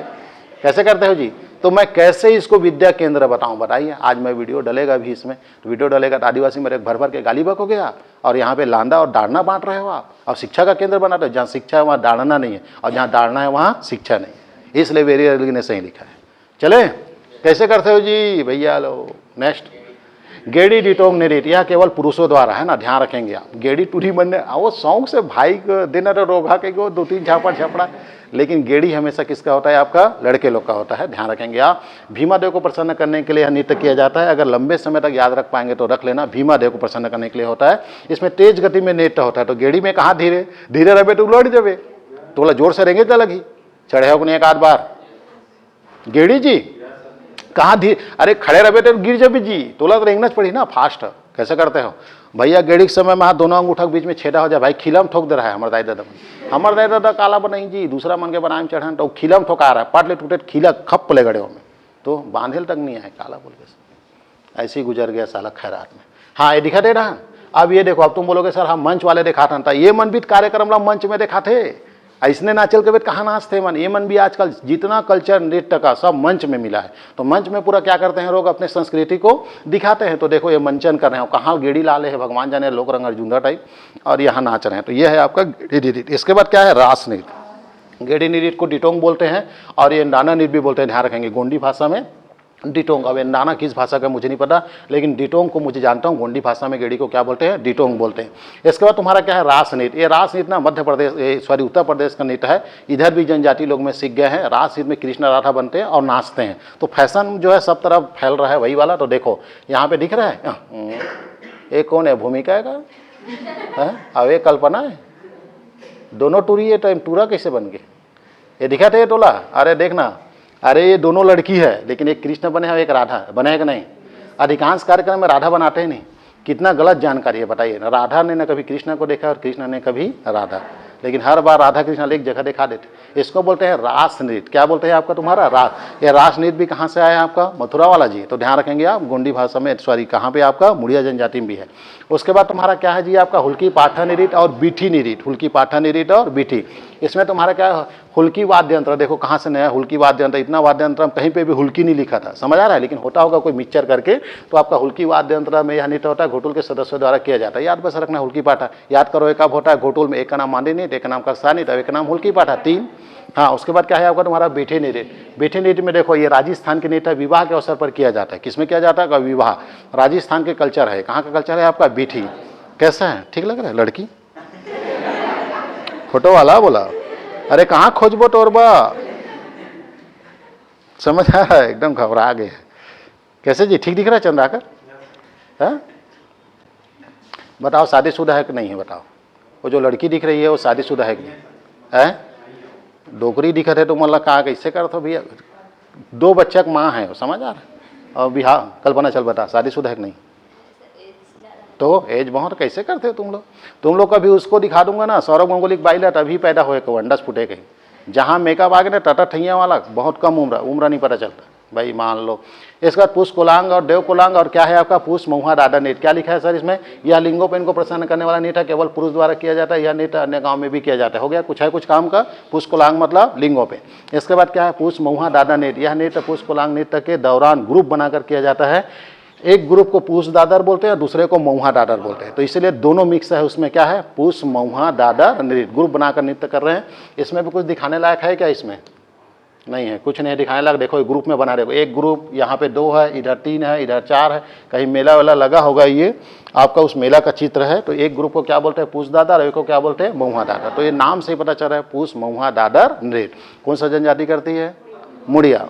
कैसे करते हो जी? तो मैं कैसे इसको विद्या केंद्र बताऊं? बताइए। आज मैं वीडियो डलेगा भी इसमें, तो वीडियो डलेगा तो आदिवासी मेरे भर भर के गाली बक हो गया, और यहाँ पे लांदा और दाड़ना बांट रहे हो आप, और शिक्षा का केंद्र बना रहे हो। जहाँ शिक्षा है वहाँ दाड़ना नहीं है, और जहाँ दाड़ना है वहाँ शिक्षा नहीं है। इसलिए वेरी ने सही लिखा है। चले कैसे करते हो जी भैया? लो नेक्स्ट, गेड़ी डिटोंग नेरिट, यह केवल पुरुषों द्वारा है ना, ध्यान रखेंगे आप। गेड़ी टूरी बनने वो सौंग से भाई को दिन रोगा के गो 2-3 झापड़ झपड़ा, लेकिन गेड़ी हमेशा किसका होता है? आपका लड़के लोग का होता है, ध्यान रखेंगे आप। भीमा देव को प्रसन्न करने के लिए यह नृत्य किया जाता है। अगर लंबे समय तक याद रख पाएंगे तो रख लेना, भीमा देव को प्रसन्न करने के लिए होता है। इसमें तेज गति में नृत्य होता है। तो गेड़ी में कहाँ धीरे धीरे रहे तो उलट जावे, तो बोला जोर से रहेंगे तो लगी चढ़े हो एक आध बार। गेड़ी जी कहाँ धीरे, अरे खड़े रहे तो गिर जाबे जी, तोला तो रेंगना पड़ी ना फास्ट। कैसे करते हो भैया? गेड़ी के समय में हाथ दोनों अंगूठा के बीच में छेदा हो जाए भाई, खिला में ठोक दे रहा है हमारे दाई दादा। हमारे दादा दादा काला बनाई जी दूसरा मन के बनाए चढ़ान तो खिलम ठोका रहा है पाटले टूटे खिला खप ले गड़े में तो बांधेल तक नहीं आए काला बोल के ऐसे ही गुजर गया साला खैरात में। हाँ ये दिखा दे रहा। अब ये देखो अब तुम बोलोगे सर हम मंच वाले दिखाता था ये मन भी कार्यक्रम ला मंच में दिखाते ऐसने नाचल के बेट कहाँ नाचते मन ये मन भी आजकल जितना कल्चर नृत्य का सब मंच में मिला है तो मंच में पूरा क्या करते हैं लोग अपने संस्कृति को दिखाते हैं। तो देखो ये मंचन कर रहे हैं कहाँ गेड़ी लाले है भगवान जाने लोक रंग अर्जुंदा टाइप और यहाँ नाच रहे हैं। तो ये है आपका गेड़ी नृत्य। इसके बाद क्या है रास नृत्य। गेड़ी नृत्य को डिटोंग बोलते हैं और ये नाना नृत्य भी बोलते हैं। ध्यान रखेंगे गोंडी भाषा में डिटोंग। अब नाना किस भाषा का मुझे नहीं पता लेकिन डिटोंग को मुझे जानता हूँ गोंडी भाषा में गेड़ी को क्या बोलते हैं डिटोंग बोलते हैं। इसके बाद तुम्हारा क्या है रास नृत्य। ये रास नृत्य ना मध्य प्रदेश सॉरी उत्तर प्रदेश का नृत्य है। इधर भी जनजाति लोग में सीख गए हैं। रास नृत्य में कृष्ण राधा बनते हैं और नाचते हैं। तो फैशन जो है सब तरफ फैल रहा है वही वाला। तो देखो यहाँ पे दिख रहा है ये कौन है भूमिका का अब ये कल्पना है दोनों टूरी ये टाइम टूरा कैसे बन गए ये दिखा था ये टोला। अरे देखना अरे ये दोनों लड़की है लेकिन एक कृष्ण बने और एक राधा बने है कि नहीं। अधिकांश कार्यक्रम में राधा बनाते ही नहीं। कितना गलत जानकारी है बताइए ना। राधा ने न कभी कृष्ण को देखा और कृष्ण ने कभी राधा लेकिन हर बार राधा कृष्ण एक जगह दिखा देते। इसको बोलते हैं रास नृत्य। क्या बोलते हैं आपका तुम्हारा रास। ये रास नृत्य भी कहाँ से आया आपका मथुरा वाला जी। तो ध्यान रखेंगे आप गोंडी भाषा में सॉरी कहाँ पे आपका मुड़िया जनजाति में भी है। उसके बाद तुम्हारा क्या है जी आपका हुल्की पाठा नृत्य और बीठी नृत्य। हुल्की पाठा नृत्य और बीठी इसमें तुम्हारा क्या है हुल्की वाद्य यंत्र। देखो कहाँ से नया हुल्की वाद्य यंत्र। इतना वाद्य यंत्र कहीं पे भी हुल्की नहीं लिखा था समझ आ रहा है लेकिन होता होगा कोई मिक्सचर करके। तो आपका हुल्की वाद्य यंत्र में यह नृत्य होता है घोटुल के सदस्यों द्वारा किया जाता है। याद बस रखना हुल्की पाठा याद करो एक कब होता है घोटुल में। एक का नाम मांडी नृत्य एक का नाम कक्षा नृत्य एक का नाम हुल्की पाठा 3। हाँ उसके बाद क्या है आपका तुम्हारा बीठी नृत्य। बीठी नृत्य में देखो ये राजस्थान के नृत्य विवाह के अवसर पर किया जाता है। किसमें किया जाता है विवाह। राजस्थान के कल्चर है। कहाँ का कल्चर है आपका बीठी। कैसा है ठीक लग रहा है लड़की फोटो वाला बोला अरे कहाँ खोजबो तोरबा समझ आ रहा है एकदम घबरा गए। कैसे जी ठीक दिख रहा है चंद्राकर है। बताओ शादीशुदा है कि नहीं है बताओ। वो जो लड़की दिख रही है वो शादीशुदा है कि नहीं है। डोकरी दिखत है तो मतलब कहा कैसे कर तो भैया 2 बच्चा की माँ है समझ आ रहा है और भी। हाँ कल्पना चल बता शादीशुदा है कि नहीं। तो एज बहुत कैसे करते हो तुम लोग कभी उसको दिखा दूंगा ना सौरभ गांगुली बाइला तभी पैदा हुए को अंडस फुटे कहीं। जहाँ मेकअप आ गए ना टटा ठैया वाला बहुत कम उम्र नहीं पता चलता भाई मान लो। इसके बाद पुष्प कोलांग और देव कोलांग और क्या है आपका पुष्प महुआ दादा नृत्य। क्या लिखा है सर इसमें। यह लिंगों पर इनको प्रसन्न करने वाला नृत्य केवल पुरुष द्वारा किया जाता है। यह नृत्य अन्य गांव में भी किया जाता है। हो गया कुछ है कुछ काम का। पुष्प कोलांग मतलब लिंगों पे। इसके बाद क्या है पुष्प महुआ दादा नृत्य। यह नृत्य पुष्प कोलांग नृत्य के दौरान ग्रुप बनाकर किया जाता है। एक ग्रुप को पूस दादर बोलते हैं दूसरे को महुआ दादर बोलते हैं। तो इसलिए दोनों मिक्स है। उसमें क्या है पूस महुआ दादर नृत्य ग्रुप बनाकर नृत्य कर रहे हैं। इसमें भी कुछ दिखाने लायक है क्या। इसमें नहीं है कुछ नहीं दिखाने लायक। देखो ग्रुप में बना रहे एक ग्रुप यहाँ पे 2 है इधर 3 है इधर 4 है। कहीं मेला वेला लगा होगा ये आपका उस मेला का चित्र है। तो एक ग्रुप को क्या बोलते हैं पूस दादर एक को क्या बोलते हैं महुआ दादर। तो ये नाम से ही पता चल रहा है पूस महुआ दादर नृत्य। कौन सा जनजाति करती है मुड़िया।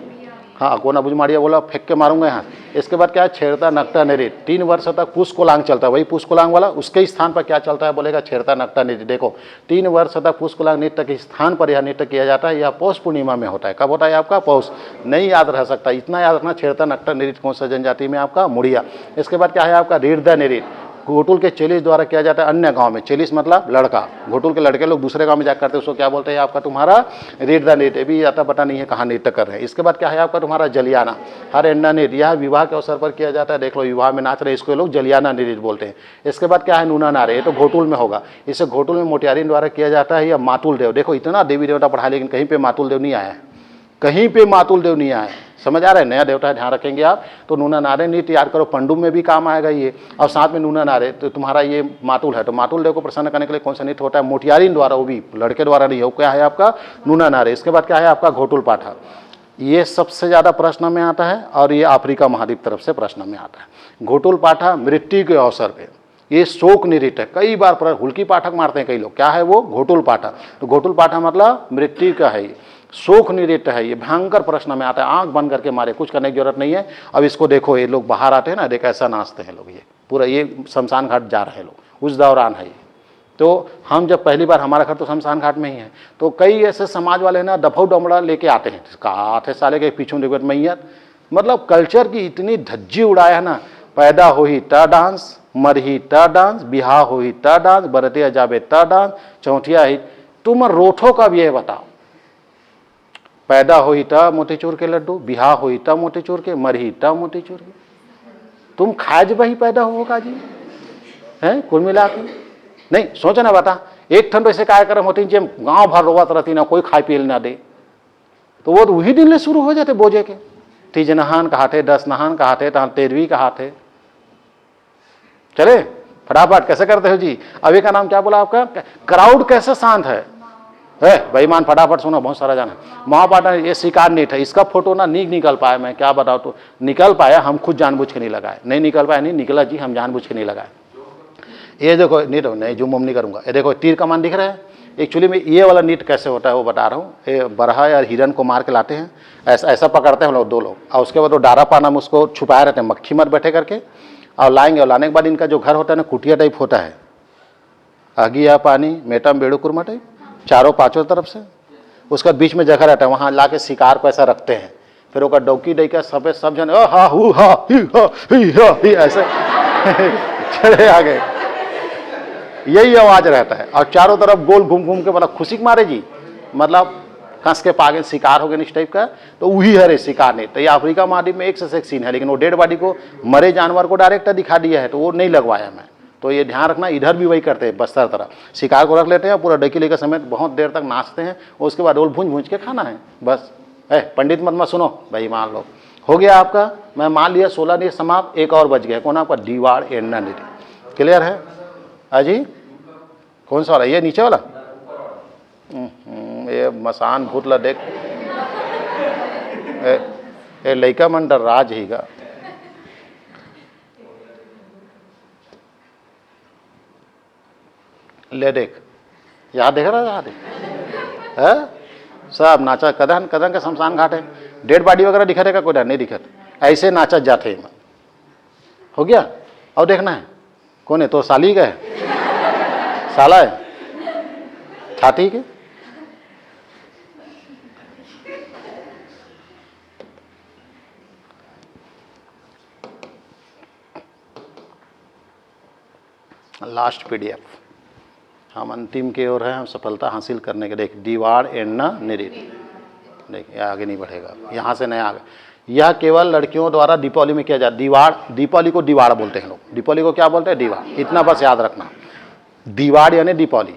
हाँ कौन अबुझ मारिया बोला फेंक के मारूंगा यहाँ। इसके बाद क्या है छेड़ता नकटा नृत्य। 3 वर्ष तक पुष्प कोलांग चलता है। वही पुष्प कोलांग वाला उसके स्थान पर क्या चलता है बोलेगा छेड़ता नकटा नृत्य। देखो 3 वर्ष तक पुष्प कोलांग नृत्य के स्थान पर यह नृत्य किया जाता है। यह पौष पूर्णिमा में होता है। कब होता है आपका पौष। नहीं याद रह सकता इतना याद रखना छेड़ता नकटा नृत्य कौन सा जनजाति में आपका मुड़िया। इसके बाद क्या है आपका रीढ़दा नृत्य। घोटुल के 40 द्वारा किया जाता है अन्य गांव में। 40 मतलब लड़का। घोटुल के लड़के लोग दूसरे गांव में जाकर करते हैं उसको क्या बोलते हैं आपका तुम्हारा रीढ़दा नृत्य। भी आता पता नहीं है कहाँ नृत्य कर रहे हैं। इसके बाद क्या है आपका तुम्हारा जलियाना हर एंडा नृत्य। यह विवाह के अवसर पर किया जाता है। देख लो विवाह में नाच रहे इसको लोग जलियाना नृत्य बोलते हैं। इसके बाद क्या है नूना नारे। ये तो घोटुल में होगा। इसे घोटुल में मोटियारी द्वारा किया जाता है। या मातुल देव। देखो इतना देवी देवता पढ़ा लेकिन कहीं पे मातुल देव नहीं आया है। कहीं पे मातुल देव नहीं आया। समझ आ रहा है नया देवता है ध्यान रखेंगे आप। तो नूना नारे नृत्य याद करो पंडुम में भी काम आएगा ये। और साथ में नूना नारे तो तुम्हारा ये मातुल है। तो मातुल देव को प्रसन्न करने के लिए कौन सा नृत्य होता है मोटियारी द्वारा। वो भी लड़के द्वारा नहीं हो क्या है आपका नूना नारे। इसके बाद क्या है आपका घोटुल पाठा। ये सबसे ज़्यादा प्रश्न में आता है और ये अफ्रीका महाद्वीप तरफ से प्रश्न में आता है। घोटुल पाठा मृत्यु के अवसर पर ये शोक नृत्य है। कई बार हुल्की पाठक मारते हैं कई लोग। क्या है वो घोटुल पाठा। तो घोटुल पाठा मतलब मृत्यु का है। शोक नृत्य है। ये भयंकर प्रश्न में आता है। आंख बंद करके मारे कुछ करने की जरूरत नहीं है। अब इसको देखो ये लोग बाहर आते हैं ना देखो ऐसा नाचते हैं लोग। ये पूरा ये शमशान घाट जा रहे हैं लोग उस दौरान है ये। तो हम जब पहली बार हमारा घर तो शमशान घाट में ही है। तो कई ऐसे समाज वाले ना डफौ डमड़ा लेके आते हैं। कहा थे साले के पीछू देखो मैयत मतलब कल्चर की इतनी धज्जी उड़ाया ना। पैदा हो ही ता डांस मर ही ता डांस बिहार हो ही ता डांस बरतिया जाबे ता डांस चौथिया ही तुम रोठो का भी ये बताओ, पैदा होई त मोतीचूर के लड्डू, बिहा होई त मोतीचूर के, मरही त मोतीचूर के, तुम खाज बही पैदा होगा जी, हैं कुल मिला के। नहीं सोच ना बता, एक ठंड ऐसे कार्यक्रम होती जे गांव भर रोवत रहती ना, कोई खाए पिए ना दे, तो वो वही दिन ले शुरू हो जाते बोझे के, तीज नहान कहाते, 10 नहान कहाते, 13वीं कहाते। चले फटाफट कैसे करते हो जी। अभी का नाम क्या बोला आपका, क्राउड कैसे शांत है बेईमान, फटाफट सुनो, बहुत सारा जाना। महापाटन ये शिकार नहीं था, इसका फोटो ना नहीं निकल पाया, मैं क्या बताऊँ, तो निकल पाया, हम खुद जानबूझ के नहीं लगाए, नहीं निकल पाया, नहीं निकला जी, हम जानबूझ के नहीं लगाए। ये देखो नीट, नहीं जूम नहीं करूंगा, ये देखो तीर कमान दिख रहा है। एक्चुअली में ये वाला नीट कैसे होता है वो बता रहा हूँ। ये बरहा या हिरन को मार के लाते हैं, ऐसा ऐसा पकड़ते हैं हम लोग 2 लोग, और उसके बाद वो डारा पाना में उसको छुपाए रहते हैं, मक्खी मत बैठे करके, और लाएंगे, और लाने के बाद इनका जो घर होता है ना, कुटिया टाइप होता है, आगी या पानी मेटम बेड़ू कुरमा टाइप, चारों 5 तरफ से, उसका बीच में जगह रहता है, वहाँ ला के शिकार को ऐसा रखते हैं, फिर वो डौकी डे का सब जन हा हु हा ही ऐसे चले आ गए, यही आवाज रहता है, और चारों तरफ गोल घूम घूम के, मतलब खुशी के मारे जी, मतलब कस के पागे शिकार हो गए इस टाइप का। तो वही है रे शिकार नहीं, तो ये अफ्रीका महाद्वीप में एक से एक सीन है, लेकिन वो डेड बॉडी को, मरे जानवर को डायरेक्ट दिखा दिया है, तो वो नहीं लगवाया मैं। तो ये ध्यान रखना, इधर भी वही करते हैं, बस्तर तरफ शिकार को रख लेते हैं, पूरा डकी लेकर समेत बहुत देर तक नाचते हैं, उसके बाद रोल भूंज भूंज के खाना है बस। पंडित मत सुनो भाई, मान लो हो गया आपका, मैं मान लिया 16 दिन समाप्त, एक और बच गया, कौन आपका, दीवाड़ एंडा निधि। क्लियर है अजी, कौन सा वाला, ये नीचे वाला, ये मसान भूत ला देख, ए लइका मन डर राज हीगा, ले देख, यहाँ देख रहा है, यहाँ देख है, सब नाचा, कदन कदन का शमशान घाट है, डेड बॉडी वगैरह दिखा रहेगा, कोई डर नहीं दिखत, ऐसे नाचा जाते हैं। हो गया, और देखना है कौन है, तो साली का है, साला है, छाती के, लास्ट पीडीएफ, हम अंतिम की ओर है, हम सफलता हासिल करने के। देख दीवाड़ एंडना निरित, देख ये आगे नहीं बढ़ेगा, यहाँ से नया आगे, यह केवल लड़कियों द्वारा दीपावली में किया जाता। दीवाड़, दीपावली को दीवाड़ बोलते हैं लोग, दीपावली को क्या बोलते हैं, दीवाड़, इतना बस याद रखना। दीवाड़ यानी दीपावली,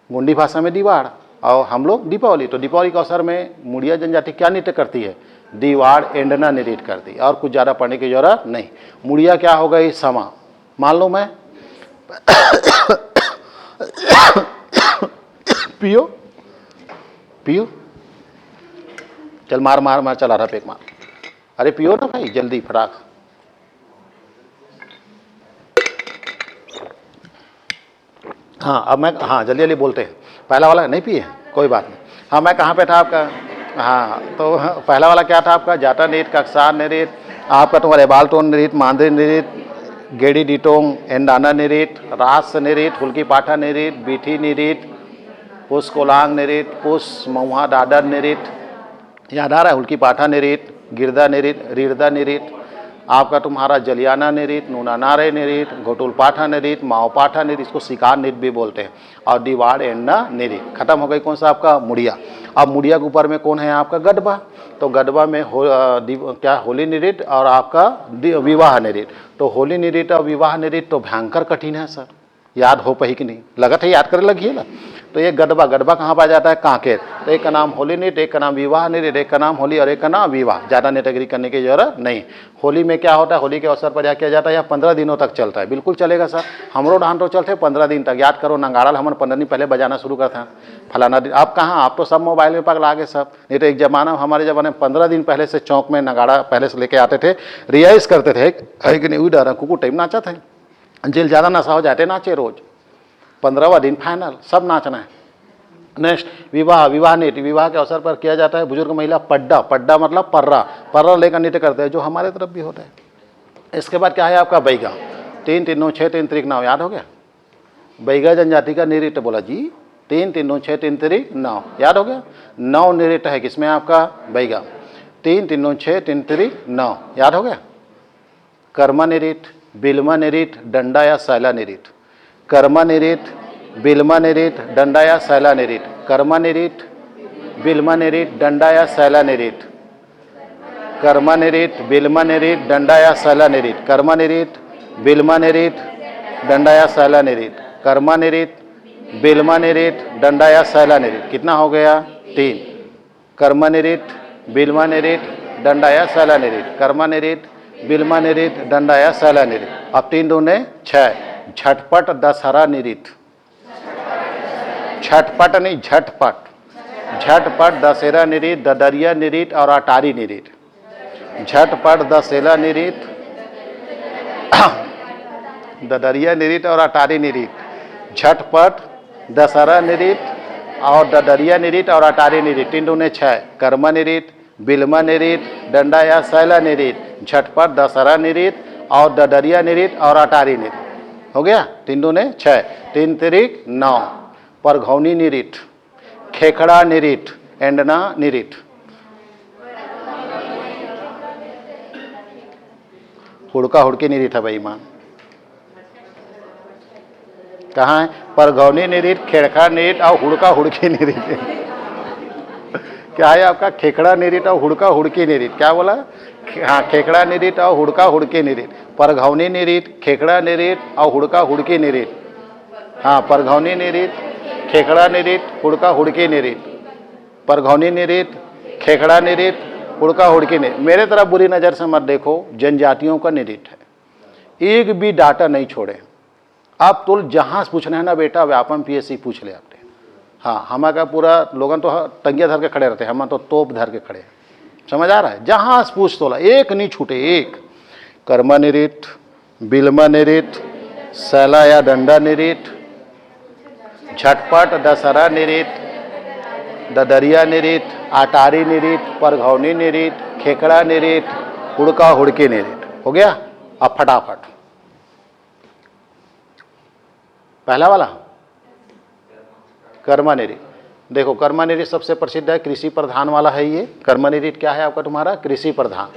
गोंडी भाषा में दीवाड़, और हम लोग दीपावली। तो दीपावली के अवसर में मुड़िया जनजाति क्या नृत्य करती है, दीवाड़ एंडना नृत्य करती है, और कुछ ज़्यादा पढ़ने की जरूरत नहीं। मुड़िया क्या होगा, इस समा, मान लो मैं पियो पियो, चल मार मार मार, चला रहा पेक मार, अरे पियो ना भाई जल्दी फटाक। हाँ अब मैं, हाँ जल्दी जल्दी बोलते हैं, पहला वाला नहीं पिए, कोई बात नहीं। हाँ मैं कहाँ पे था आपका, हाँ तो पहला वाला क्या था आपका, जाटा नृत्य, कक्सार नृत्य, आपका तुम्हारे बालटोन नृत्य, मांद्री नृत्य, गेड़ी डिटोंग, एंडाना नृत्य, रास नृत्य, हुल्की पाठा नृत्य, बीठी नृत्य, पुष कोलांग नृत्य, पुष महुआ दादर नृत्य, याद आ रहा है, हुल्की पाठा नृत्य, गिरदा नृत्य, रीरदा नृत्य, आपका तुम्हारा जलियाना नृत्य, नूनानारे नृत्य, घोटुल पाठा नृत्य, माओ पाठा नृत्य, इसको शिकार नृत्य भी बोलते हैं, और दीवाड़ एंडना नृत्य। खत्म हो गई कौन सा आपका, मुड़िया। अब मुड़िया के ऊपर में कौन है आपका, गडबा। तो गडबा में क्या, होली नृत्य और आपका विवाह नृत्य। तो होली नृत्य और विवाह नृत्य तो भयंकर कठिन है सर, याद हो पाई कि नहीं, लगत है याद करे लगी है ना। तो ये गडबा, गडबा कहाँ पाया जाता है, कांकेर। तो एक का नाम होली नृत्य, एक का नाम विवाह नृत्य, एक का नाम होली और एक का नाम विवाह। ज़्यादा नेतागिरी करने की जरूरत नहीं। होली में क्या होता है, होली के अवसर पर क्या किया जाता है, यह 15 दिनों तक चलता है। बिल्कुल चलेगा सर, हमरो डांट तो चलते 15 दिन तक। याद करो, नंगाड़ल हम 15 दिन पहले बजाना शुरू करते हैं, फलाना दिन। आप कहाँ, आप तो सब मोबाइल में पगला गए सब। नहीं तो एक जमाना, हमारे जमाने में 15 दिन पहले से चौक में नगाड़ा पहले से लेके आते थे, रियाइज करते थे, है कि नहीं, वही डरा कुकू टाइम नाचा था, जेल ज़्यादा नशा हो जाते, नाचे रोज, 15वां दिन फाइनल सब नाचना है। नेक्स्ट विवाह, विवाह नृत्य, विवाह के अवसर पर किया जाता है। बुजुर्ग महिला पड्डा, पड्डा मतलब पर्रा, पर्रा लेकर नृत्य करते हैं, जो हमारे तरफ भी होता है। इसके बाद क्या है आपका, बैगा, 3 3 9 6 3 3 9, याद हो गया। बैगा जनजाति का नृत्य बोला जी, 3 3 9 6 3 3 9, याद हो गया। 9 नृत्य है किसमें आपका, बैगा, 3 3 9 6 3 3 9, याद हो गया। कर्मा नृत्य, बिल्मा नृत्य, डंडा या सैला नृत्य। कर्मा नृत्य बिल्मा निरीट, डंडा या सैला निरीट, कर्मा निरीट, बिल्मा निरीट, डंडा या सैला निरीट, कर्मा निरीट, बिल्मा निरीट, डंडा या सैला निरीट, कर्मा निरीट, बिल्मा निरीट, डंडा या सैला निरीट, कर्मा निरीट, बिल्मा निरीट, डंडा या सैला निरीट। कितना हो गया? 3। कर्मा निरीट, बिल्मा निरीट, डंडा या सैला निरीट, कर्मा निरीट, बिल्मा निरीट, डंडा या सैला निरीट। अब 3 दूने 6। झटपट दशहरा निरीट, झटपट नहीं झटपट, झटपट दशहरा निरीट, ददरिया निरीट और अटारी निरीट। झटपट दशहरा निरीट, ददरिया निरीट और अटारी निरीट। झटपट दशहरा निरीट और ददरिया निरीट और अटारी निरीट। 3 दूने 6। कर्मा निरीट, बिल्मा निरीट, डंडा या सैला निरीट, झटपट दशहरा निरीट और ददरिया निरीट और अटारी निरीट। हो गया? 3 दूने 6, 3 तिरिक 9। परघौनी निरीट, खेखड़ा निरीट, एंडना निरीट। हुड़का हुड़की निरीट है भाई मान। कहाँ है? परघौनी निरीट, खेखड़ा निरीट और हुड़का हुड़की निरीट। क्या है आपका? खेखड़ा निरीट और हुड़का हुड़की निरीट। क्या बोला? हाँ, खेखड़ा निरीट और हुड़का हुड़की निरीट। परघौनी निरीट, खेखड़ा निरीट और हुड़का हुड़की निरीट। हाँ, परघौनी निरीट, खेखड़ा निरीट, हुड़का हुड़की निरीट। परघौनी निरीट, खेखड़ा निरीट, हुड़का हुड़की निरीट। मेरे तरफ बुरी नज़र से मत देखो, जनजातियों का निरीट है। एक भी डाटा नहीं छोड़े। आप तुल जहाँ पूछना है ना बेटा, व्यापम PSC पूछ ले आपने। हाँ, हमारा पूरा लोगन तो टंगिया धर के खड़े रहते हैं, हम तो तोप धर के खड़े हैं। समझ आ रहा है? जहाँ पूछ तोला, एक नहीं छूटे, एक। कर्मा निरीट, बिल्मा निरीट, सैला या डंडा निरीट, झटपट दशहरा निरीट, ददरिया निरीट, अटारी निरीट, परघौनी निरीट, खेखड़ा निरीट, हुड़का हुड़की निरीट। हो गया? अब फटाफट पहला वाला कर्मा निरीट। देखो, कर्मा निरीट सबसे प्रसिद्ध है, कृषि प्रधान वाला है ये। कर्मा निरीट क्या है आपका? तुम्हारा कृषि प्रधान।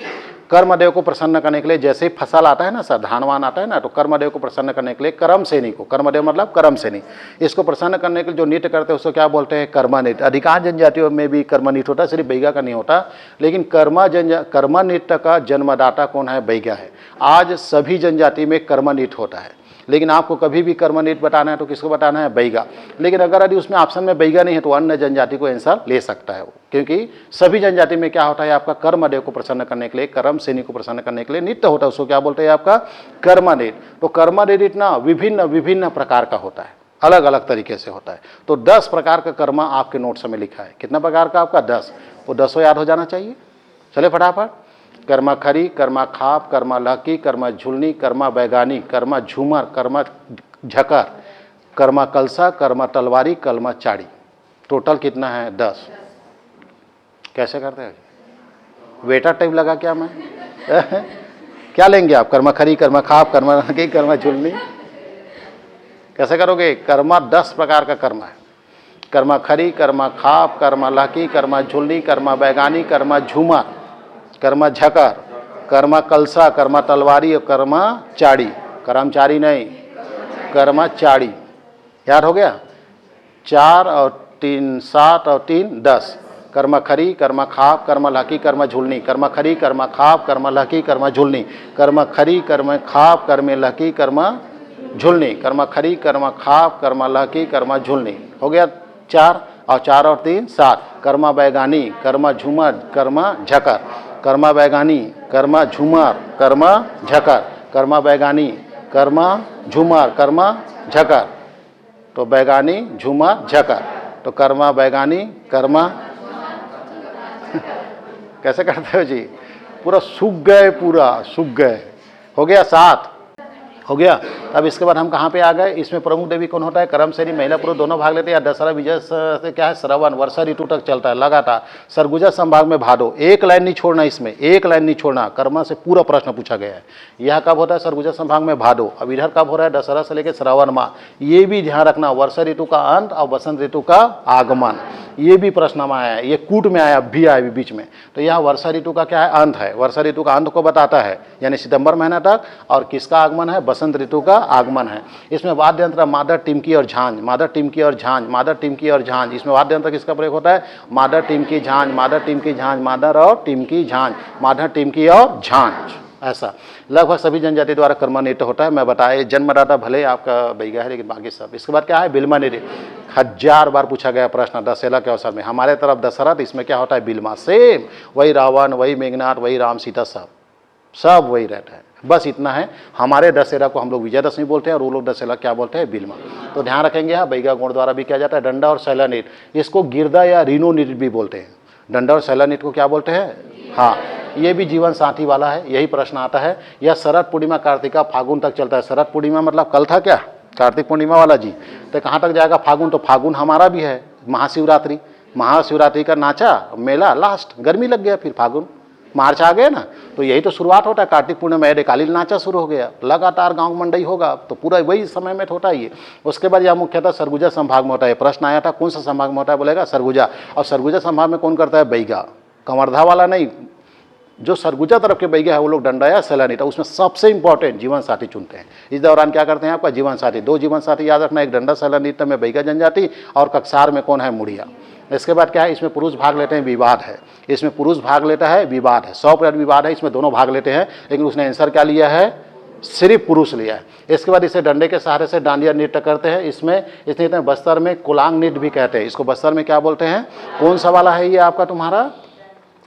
कर्मदेव को प्रसन्न करने के लिए, जैसे ही फसल आता है ना सर, धान वान आता है ना, तो कर्मदेव को प्रसन्न करने के लिए कर्म सेनी को, कर्मदेव मतलब कर्म सेनी, इसको प्रसन्न करने के लिए जो नृत्य करते हैं उसको क्या बोलते हैं? कर्मा नृत्य। अधिकांश जनजातियों में भी कर्मा नृत्य होता है, सिर्फ बैगा का नहीं होता। लेकिन कर्मा नृत्य का जन्मदाता कौन है? बैगा है। आज सभी जनजाति में कर्मा नृत्य होता है, लेकिन आपको कभी भी कर्म नृत्य बताना है तो किसको बताना है? बैगा। लेकिन अगर यदि उसमें ऑप्शन में बैगा नहीं है तो अन्य जनजाति को आंसर ले सकता है वो, क्योंकि सभी जनजाति में क्या होता है? आपका कर्मदेव को प्रसन्न करने के लिए, कर्म सेनी को प्रसन्न करने के लिए नृत्य होता है, उसको क्या बोलते हैं? आपका कर्म नृत्य। तो कर्म नृत्य ना विभिन्न विभिन्न प्रकार का होता है, अलग अलग तरीके से होता है। तो 10 प्रकार का कर्मा आपके नोट्स में लिखा है। कितना प्रकार का? आपका 10। वो 10 याद हो जाना चाहिए। चले फटाफट। कर्मा खरी, कर्मा खाप, कर्मा लहकी, कर्मा झुलनी, कर्मा बैगानी, कर्मा झूमर, कर्मा झकर, कर्मा कलसा, कर्मा तलवारी, कर्मा चाड़ी। टोटल कितना है? 10। कैसे करते हैं? वेटर टाइप लगा क्या मैं? क्या लेंगे आप? कर्मा खरी, कर्मा खाप, कर्मा लहकी, कर्मा झुलनी। कैसे करोगे? कर्मा 10 प्रकार का कर्मा है। कर्मा खरी, कर्मा खाप, कर्मा लहकी, कर्मा झुलनी, कर्मा बैगानी, कर्मा झूमर, कर्मा झकर, कर्मा कलसा, कर्मा तलवारी और कर्मा चाड़ी। कर्मचारी नहीं, कर्मा चाड़ी। याद हो गया? 4 और 3 7 और 3 10। कर्मा खरी, कर्मा खाप, कर्मा लहकी, कर्मा झुलनी। कर्मा खरी, कर्मा खाप, कर्मा लहकी, कर्मा झुलनी। कर्मा खरी, कर्मा खाप, कर्मा लहकी, कर्मा झुलनी। कर्मा खरी, कर्मा खाप, कर्मा लहकी, कर्मा झुलनी। हो गया 4 और 4 और 3 7। कर्मा बैगानी, कर्मा झूमर, कर्मा झकर। कर्मा बैगानी, कर्मा झूमर, कर्मा झकर। कर्मा बैगानी, कर्मा झूमर, कर्मा झकर। तो बैगानी, झूमर, झकर। तो कर्मा बैगानी, कर्मा कैसे करते हो जी? पूरा सूख गए, पूरा सूख गए। हो गया 7। हो गया। अब इसके बाद हम कहाँ पे आ गए? इसमें प्रमुख देवी कौन होता है? कर्म सेनी, महिला पुरुष दोनों भाग लेते हैं। या दशहरा विजय से क्या है? श्रवण, वर्षा ऋतु तक चलता है लगातार। सरगुजा संभाग में भादो। एक लाइन नहीं छोड़ना, इसमें एक लाइन नहीं छोड़ना। कर्मा से पूरा प्रश्न पूछा गया है। यह कब होता है? सरगुजा संभाग में भादो। अब इधर कब हो रहा है? दशहरा से लेकर श्रावण माह। ये भी ध्यान रखना, वर्षा ऋतु का अंत और बसंत ऋतु का आगमन। ये भी प्रश्न में आया है, ये कूट में आया, भी आया बीच में। तो यह वर्षा ऋतु का क्या है, अंत है, वर्षा ऋतु का अंत को बताता है, यानी सितंबर महीना तक। और किसका आगमन है, बसंत ऋतु का आगमन है। इसमें वाद्य यंत्र मादर, टिमकी और झांझ, मादर, टिमकी और झांझ, मादर, टिमकी और झांझ। इसमें वाद्य यंत्र किसका प्रयोग होता है, मादर, टिमकी, झांझ, मादर, टिमकी, झांझ, मादर और टिमकी, झांझ, मादर, टिमकी और झांझ। ऐसा लगभग सभी जनजाति द्वारा कर्म नृत्य होता है। मैं बताया जन्मदाता भले आपका बैगा है, लेकिन बाकी सब। इसके बाद क्या है, बिल्मा नृत्य। 1000 बार पूछा गया प्रश्न दशहरा के अवसर में। हमारे तरफ दशहरा, तो इसमें क्या होता है, बिल्मा। सेम वही रावण, वही मेघनाथ, वही राम सीता, सब वही रहता है। बस इतना है। हमारे दशहरा को हम लोग विजयदशमी बोलते हैं और वो लोग दशहरा क्या बोलते हैं, बिल्मा। तो ध्यान रखेंगे। यहाँ बैगा गुण द्वारा भी किया जाता है। डंडा और सैला नृत्य, इसको गिरदा या रीनो नृत्य भी बोलते हैं। डंडा और सैला नृत्य को क्या बोलते हैं, हाँ, ये भी जीवन साथी वाला है। यही प्रश्न आता है। यह शरद पूर्णिमा, कार्तिका, फागुन तक चलता है। शरद पूर्णिमा मतलब कल था क्या, कार्तिक पूर्णिमा वाला जी, तो कहाँ तक जाएगा, फागुन। तो फागुन हमारा भी है। महाशिवरात्रि, महाशिवरात्रि का नाचा मेला लास्ट, गर्मी लग गया, फिर फागुन मार्च आ गया ना। तो यही तो शुरुआत होता है। कार्तिक पूर्णिमा कालीन नाचा शुरू हो गया, लगातार गांव मंडई होगा, तो पूरा वही समय में होता है ये। उसके बाद यह मुख्यतः सरगुजा संभाग में होता है। प्रश्न आया था कौन सा संभाग में होता है, बोलेगा सरगुजा। और सरगुजा संभाग में कौन करता है, बैगा। कवर्धा वाला नहीं, जो सरगुजा तरफ के बैगा है वो लोग डंडा या सैला नृत्य, उसमें सबसे इंपॉर्टेंट जीवन साथी चुनते हैं। इस दौरान क्या करते हैं, आपका जीवन साथी, 2 जीवन साथी याद रखना, एक डंडा सैला नृत्य में बैगा जनजाति और कक्सार में कौन है, मुड़िया। इसके बाद क्या है, इसमें पुरुष भाग लेते हैं, विवाद है। इसमें पुरुष भाग लेता है, विवाद है, 100% विवाद है। इसमें दोनों भाग लेते हैं, लेकिन उसने आंसर क्या लिया है, सिर्फ पुरुष लिया है। इसके बाद इसे डंडे के सहारे से डांडिया नृत्य करते हैं। इसमें इस नृत्य में बस्तर में कुलांग नृत्य भी कहते हैं। इसको बस्तर में क्या बोलते हैं, कौन सा वाला है ये आपका तुम्हारा,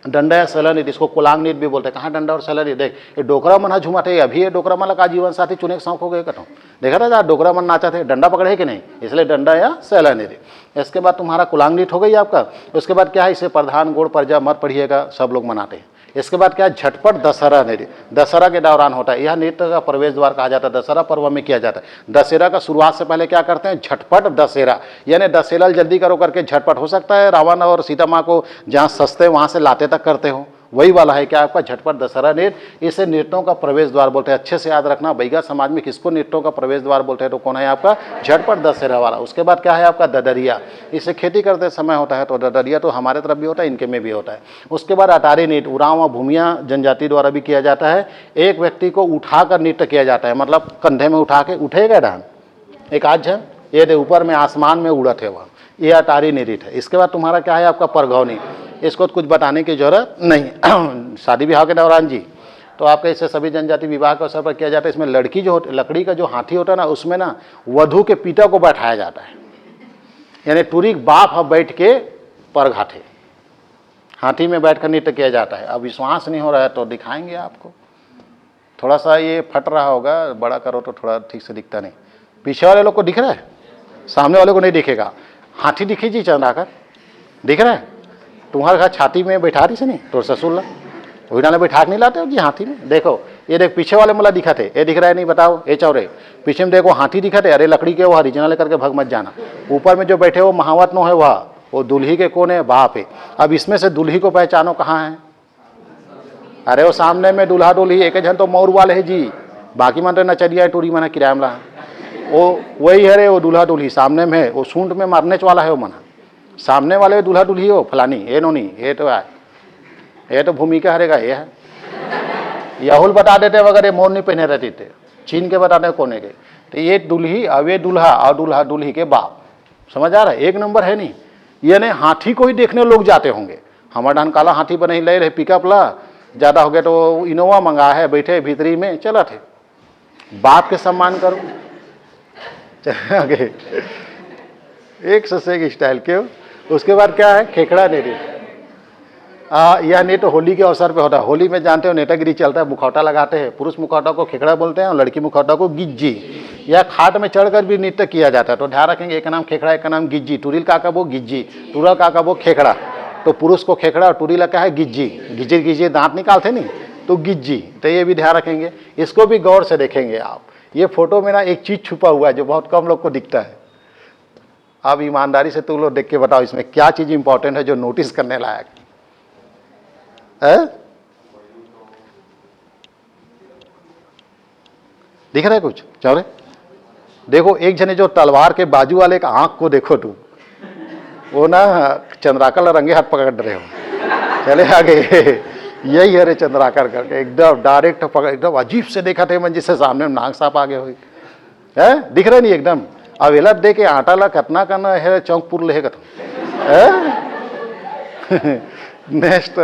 डंडा या सैला नृत्य, इसको कुलांग नृत्य भी बोलते हैं। कहाँ डंडा और सैला नृत्य, देख ये डोकरा मन झुमाते, अभी ये डोकरा मन का जीवन साथी चुने के शौक हो गए कटो, देखा था डोकरा मन नाचा थे, डंडा पकड़े कि नहीं, इसलिए डंडा या सैला नृत्य। इसके बाद तुम्हारा कुलांग नृत्य हो गई आपका। उसके बाद क्या है, इसे प्रधान गोड़ परजा मत पढ़िएगा, सब लोग मनाते हैं। इसके बाद क्या है, झटपट दशहरा नृत्य, दशहरा के दौरान होता है। यह नृत्य का प्रवेश द्वार कहा जाता है, दशहरा पर्व में किया जाता है। दशहरा का शुरुआत से पहले क्या करते हैं, झटपट दशहरा, यानी दशहरा जल्दी करो करके झटपट। हो सकता है रावण और सीता माँ को जहाँ सस्ते वहाँ से लाते तक करते हो, वही वाला है क्या आपका झटपट दशहरा नृत्य। इसे नृत्यों का प्रवेश द्वार बोलते हैं। अच्छे से याद रखना, बैगा समाज में किसको नृत्यों का प्रवेश द्वार बोलते हैं, तो कौन है आपका, झटपट दशहरा वाला। उसके बाद क्या है आपका ददरिया, इसे खेती करते समय होता है। तो ददरिया तो हमारे तरफ भी होता है, इनके में भी होता है। उसके बाद अटारी नृत्य, उरांव व भूमिया जनजाति द्वारा भी किया जाता है। एक व्यक्ति को उठाकर नृत्य किया जाता है, मतलब कंधे में उठा के, उठेगा डांस एक आज है, ये ऊपर में आसमान में उड़त है वह, ये अटारी नृत्य है। इसके बाद तुम्हारा क्या है आपका परगौनी, इसको तो कुछ बताने की जरूरत नहीं। शादी ब्याह के दौरान जी, तो आपके इससे सभी जनजाति विवाह के अवसर पर किया जाता है। इसमें लड़की जो लकड़ी का जो हाथी होता है ना, उसमें ना वधू के पिता को बैठाया जाता है, यानी टूरी बाप अब बैठ के पर घाटे हाथी में बैठकर नृत्य किया जाता है। अब विश्वास नहीं हो रहा है तो दिखाएंगे आपको, थोड़ा सा ये फट रहा होगा, बड़ा करो तो थोड़ा ठीक से दिखता नहीं। पीछे वाले लोग को दिख रहा है, सामने वाले को नहीं दिखेगा। हाथी दिखी जी चंदाकर, दिख रहा है, तुम्हारे घर छाती में बैठा रही से नहीं, तो ससुर ला वही नाले बैठा के नहीं लाते हो जी हाथी में। देखो ये देख पीछे वाले मला दिखा थे, ये दिख रहा है नहीं, बताओ ये चौरे पीछे में देखो हाथी दिखा थे, अरे लकड़ी के वो हरिजनल करके भग मत जाना। ऊपर में जो बैठे वो महावत नो है, वह वो दुल्ही के कौन है, बाप है। अब इसमें से दुल्ही को पहचानो कहाँ है, अरे वो सामने में दूल्हा दुल्ही एक जन तो मौर वाले है जी, बाकी मन नचरिया टूरी मन किराया में वो वही है रे, वो दूल्हा दुल्ही सामने में है, वो सूंड में मारने वाला है वो मना, सामने वाले दूल्हा दुल्ही हो फलानी, ये नो नहीं, ये तो है, ये तो भूमिका हरेगा ये है। याहुल बता देते अगर ये मोर नहीं पहने रहते थे, छीन के बताते कोने के, तो ये दुल्ही अब ये दूल्हा और दूल्हा दुल्ही के बाप, समझ आ रहा है, एक नंबर है नहीं। ये नहीं हाथी को ही देखने लोग जाते होंगे, हमारे डान काला हाथी पर नहीं ले रहे, पिकअप ला ज़्यादा हो गया तो इनोवा मंगा है, बैठे भीतरी में चला थे, बाप के सम्मान करो। चल आगे एक से एक स्टाइल के। उसके बाद क्या है, खेखड़ा नृत्य। यह नृत्य होली के अवसर पे होता है। होली में जानते हो नेतागिरी चलता है, मुखौटा लगाते हैं, पुरुष मुखौटा को खेखड़ा बोलते हैं और लड़की मुखौटा को गिज्जी। यह खाट में चढ़कर भी नृत्य किया जाता है, तो ध्यान रखेंगे, एक का नाम खेखड़ा, एक का नाम गिज्जी। टुरिल का वो गिज्जी, टुरल का वो खेखड़ा। तो पुरुष को खेखड़ा और टुरिल का है गिज्जी, गिज्जी गिज्जी दांत निकालते नहीं तो गिज्जी, तो ये भी ध्यान रखेंगे। इसको भी गौर से देखेंगे आप। ये फोटो में ना एक चीज छुपा हुआ है जो बहुत कम लोग को दिखता है। अब ईमानदारी से तुम लोग देख के बताओ इसमें क्या चीज इंपॉर्टेंट है जो नोटिस करने लायक है? दिख रहा है कुछ चौरे? देखो एक जने जो तलवार के बाजू वाले का आंख को देखो तुम, वो ना चंद्राकर रंगे हाथ पकड़ रहे हो, चले आगे। यही है रे चंद्राकर करके, एकदम डायरेक्ट पकड़, एकदम अजीब से देखा थे मन, जिससे सामने में नाक साप आगे हुई है, दिख रहा नहीं एकदम। अब एला दे के आटा ला कतना करना है, चौंकपुर ले कथम। नेक्स्ट,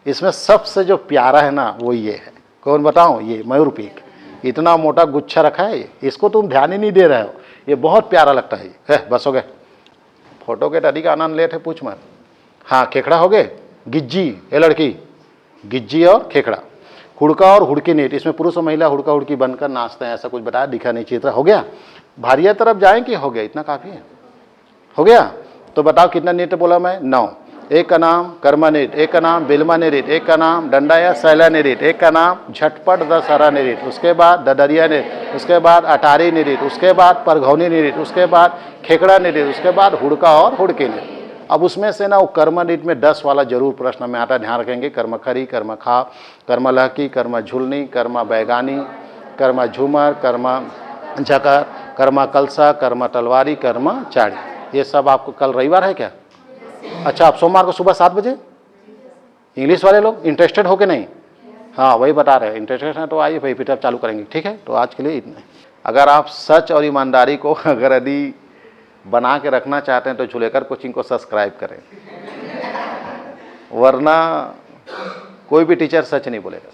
इसमें सबसे जो प्यारा है ना वो ये है, कौन बताऊं, ये मयूर पीक, इतना मोटा गुच्छा रखा है, इसको तुम ध्यान ही नहीं दे रहे हो, ये बहुत प्यारा लगता है। बस हो गए, फोटो के दादी का आनंद लेते पूछ मत। हाँ, खेखड़ा हो गए, गिज्जी, ये लड़की गिज्जी और खेखड़ा, हुड़का और हुड़की नीट, इसमें पुरुष और महिला हुड़का हुड़की बनकर नाचते हैं, ऐसा कुछ बताया, दिखा नहीं चित्र। हो गया, भारिया तरफ जाएं कि हो गया, इतना काफी है, हो गया। तो बताओ कितना नृत्य बोला मैं, 9। एक का नाम कर्मा नृत्य, एक का नाम बिल्मा नृत्य, एक का नाम डंडा या सैला नृत्य, एक का नाम झटपट दशहरा नृत्य, उसके बाद ददरिया नृत्य, उसके बाद अटारी नृत्य, उसके बाद परघौनी नृत्य, उसके बाद खेकड़ा नृत्य, उसके बाद हुड़का और हुड़की नृत्य। अब उसमें से ना वो कर्म नृत्य में 10 वाला जरूर प्रश्न में आता, ध्यान रखेंगे। कर्म खरी, कर्म खा, कर्म लहकी, कर्म झुलनी, कर्म बैगानी, कर्म झूमर, कर्म झकर, कर्म कलसा, कर्म तलवारी, कर्म चाड़ी। ये सब आपको, कल रविवार है क्या? अच्छा, आप सोमवार को सुबह 7 बजे, इंग्लिश वाले लोग इंटरेस्टेड हो के नहीं? हाँ, वही बता रहे हैं, इंटरेस्टेड हैं तो आइए भाई, फिर चालू करेंगे, ठीक है। तो आज के लिए इतना। अगर आप सच और ईमानदारी को अगर यदि बना के रखना चाहते हैं तो झुलेकर कोचिंग को सब्सक्राइब करें, वरना कोई भी टीचर सच नहीं बोलेगा।